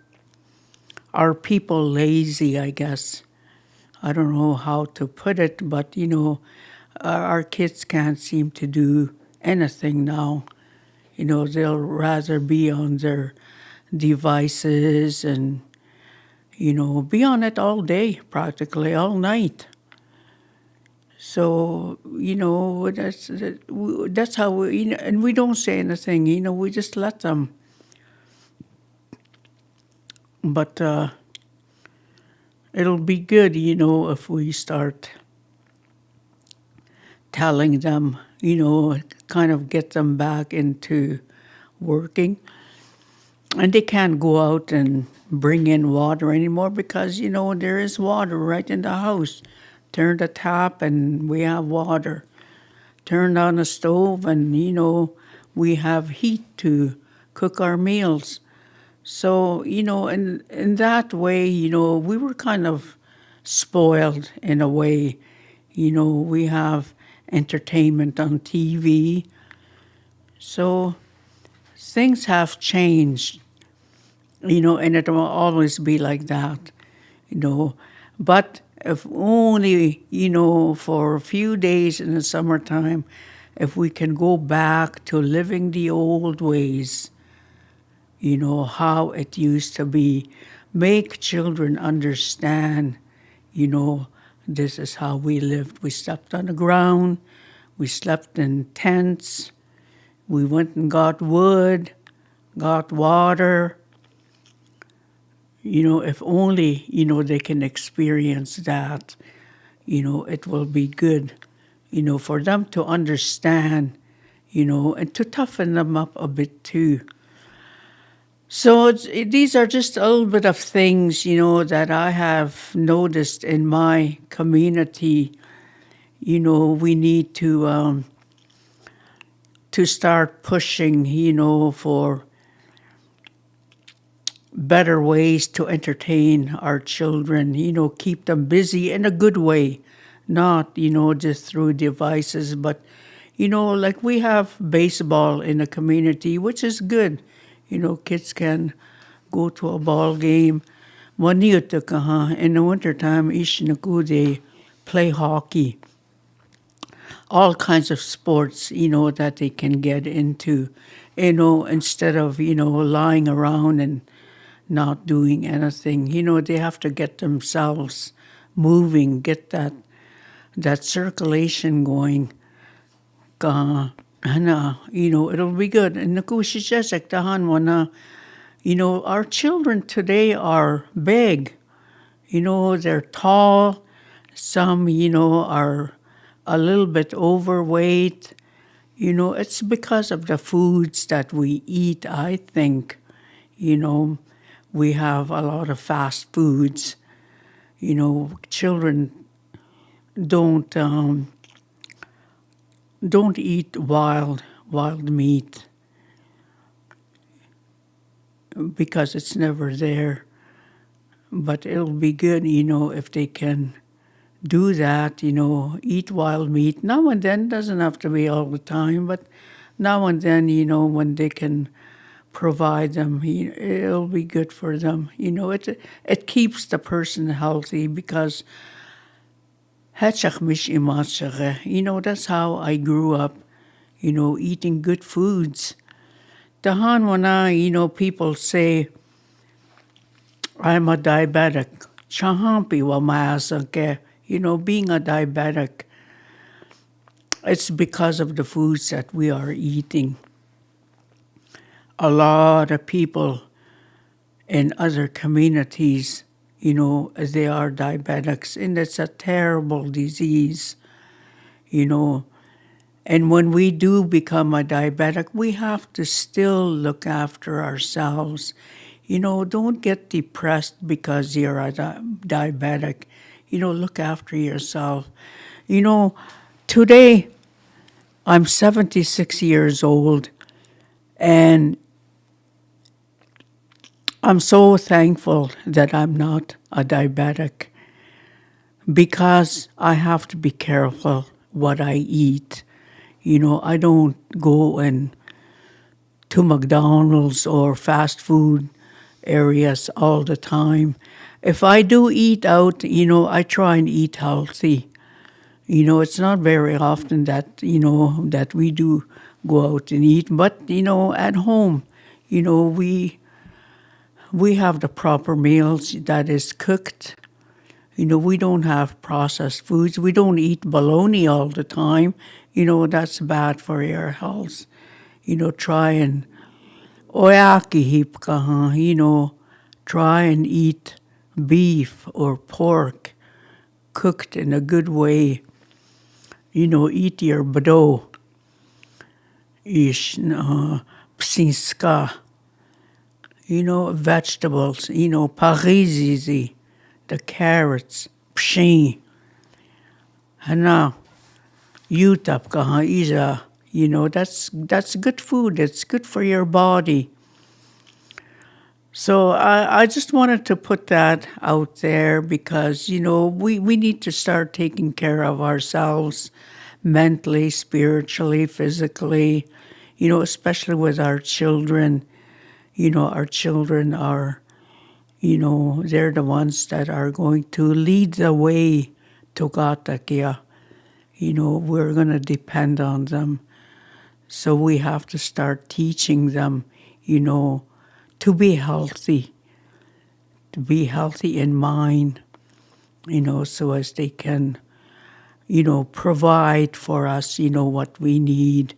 people lazy, I guess. I don't know how to put it, but, our kids can't seem to do anything now. They'll rather be on their devices and, be on it all day, practically all night. So, that's how we, and we don't say anything, we just let them. But it'll be good, if we start telling them, kind of get them back into working. And they can't go out and bring in water anymore because, there is water right in the house. turn the tap and we have water. Turn on the stove and, we have heat to cook our meals. So, in that way, we were kind of spoiled in a way. We have entertainment on TV. So things have changed, and it will always be like that, you know. But if only, for a few days in the summertime, if we can go back to living the old ways, how it used to be, make children understand, this is how we lived. We slept on the ground, we slept in tents, we went and got wood, got water. If only, they can experience that, it will be good, for them to understand, and to toughen them up a bit too. So these are just a little bit of things, that I have noticed in my community. We need to start pushing, for better ways to entertain our children, keep them busy in a good way, not, just through devices, but, like we have baseball in the community, which is good. Kids can go to a ball game. In the wintertime, they play hockey. All kinds of sports, that they can get into, instead of, lying around and not doing anything. They have to get themselves moving, get that circulation going. It'll be good. And our children today are big. They're tall. Some, are a little bit overweight. It's because of the foods that we eat, I think. We have a lot of fast foods. Children don't eat wild meat because it's never there. But it'll be good, if they can do that, eat wild meat. Now and then, doesn't have to be all the time, but now and then, when they can provide them, it'll be good for them. It keeps the person healthy because that's how I grew up, eating good foods. Dahan wana, people say, I'm a diabetic. Chahampi wa maasanke. Being a diabetic, it's because of the foods that we are eating. A lot of people in other communities, they are diabetics, and it's a terrible disease, And when we do become a diabetic, we have to still look after ourselves. Don't get depressed because you're a diabetic. Look after yourself. Today I'm 76 years old, and I'm so thankful that I'm not a diabetic because I have to be careful what I eat. I don't go to McDonald's or fast food areas all the time. If I do eat out, I try and eat healthy. It's not very often that, that we do go out and eat, but, at home, we have the proper meals that is cooked. We don't have processed foods. We don't eat bologna all the time. That's bad for your health. Try and Iapi, try and eat beef or pork cooked in a good way. Eat your bado, psinska, vegetables, parizizi, the carrots, pshin, hana utap kaha isa. That's good food. It's good for your body. So I just wanted to put that out there because, we need to start taking care of ourselves mentally, spiritually, physically, especially with our children. Our children are, they're the ones that are going to lead the way to Gatakia. We're going to depend on them. So we have to start teaching them, to be healthy in mind, so as they can, provide for us, what we need,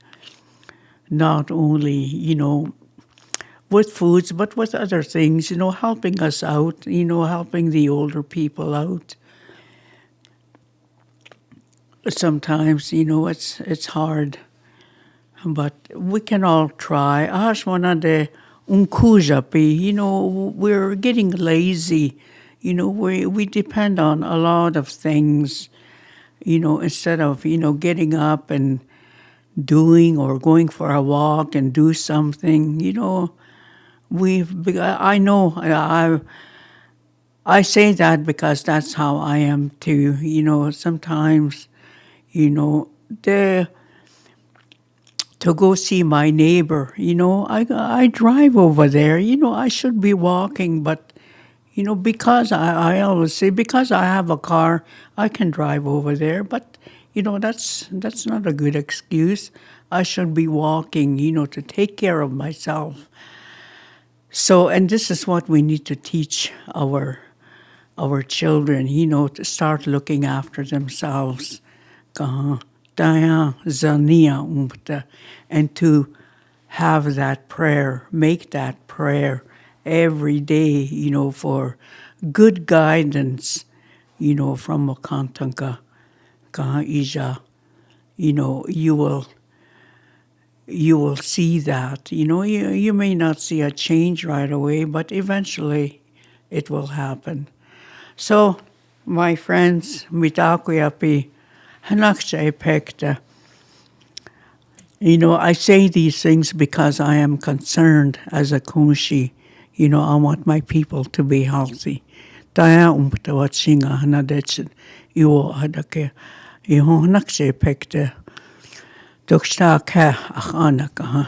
not only, with foods, but with other things, helping us out, helping the older people out. Sometimes, it's hard, but we can all try. One de unkujapi, we're getting lazy. We depend on a lot of things, instead of, getting up and doing or going for a walk and do something, I know, I say that because that's how I am too, sometimes, the to go see my neighbor. I drive over there. I should be walking, but because I always say because I have a car, I can drive over there. But that's not a good excuse. I should be walking. To take care of myself. So, and this is what we need to teach our children. To start looking after themselves. Daya zania umpta, and to have that prayer, make that prayer every day, for good guidance, from Wakantanka, Kaija, you will see that. You may not see a change right away, but eventually it will happen. So, my friends, mitakuyapi, hanakcha epekta. I say these things because I am concerned as a kunshi. I want my people to be healthy. Taya umptawatsinga hanadetsin iwo hadake. Iho hanakcha epekta. Doksta ka achanaka.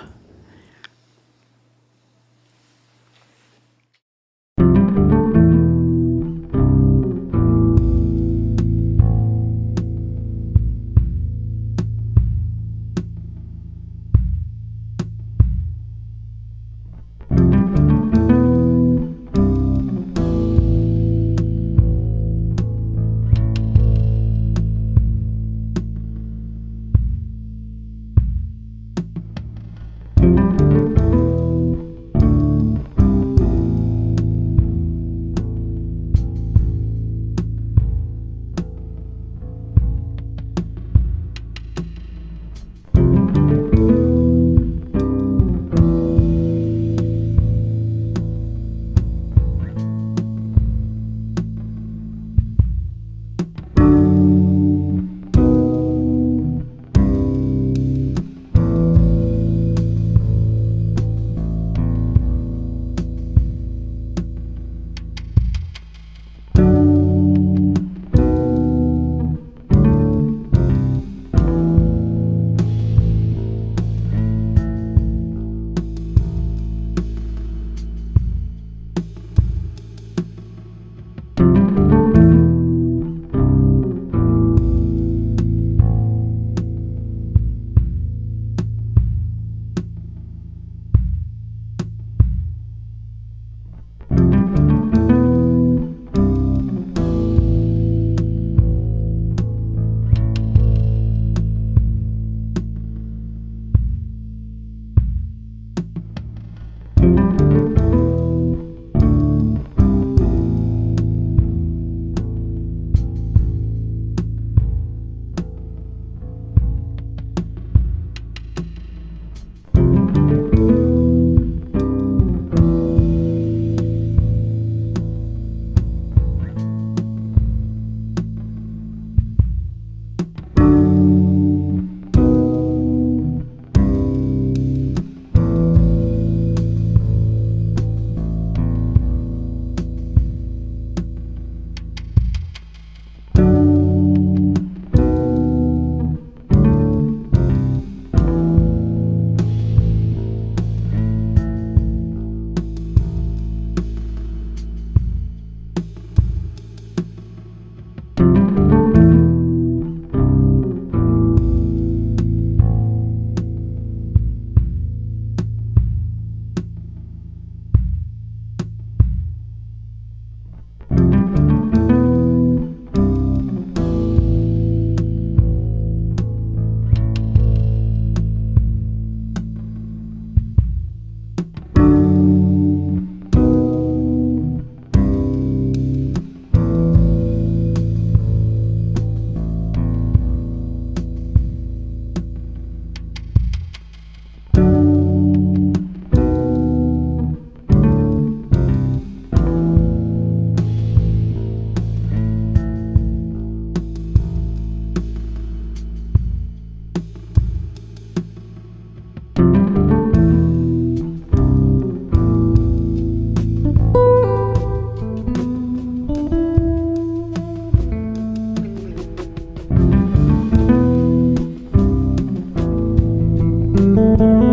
Thank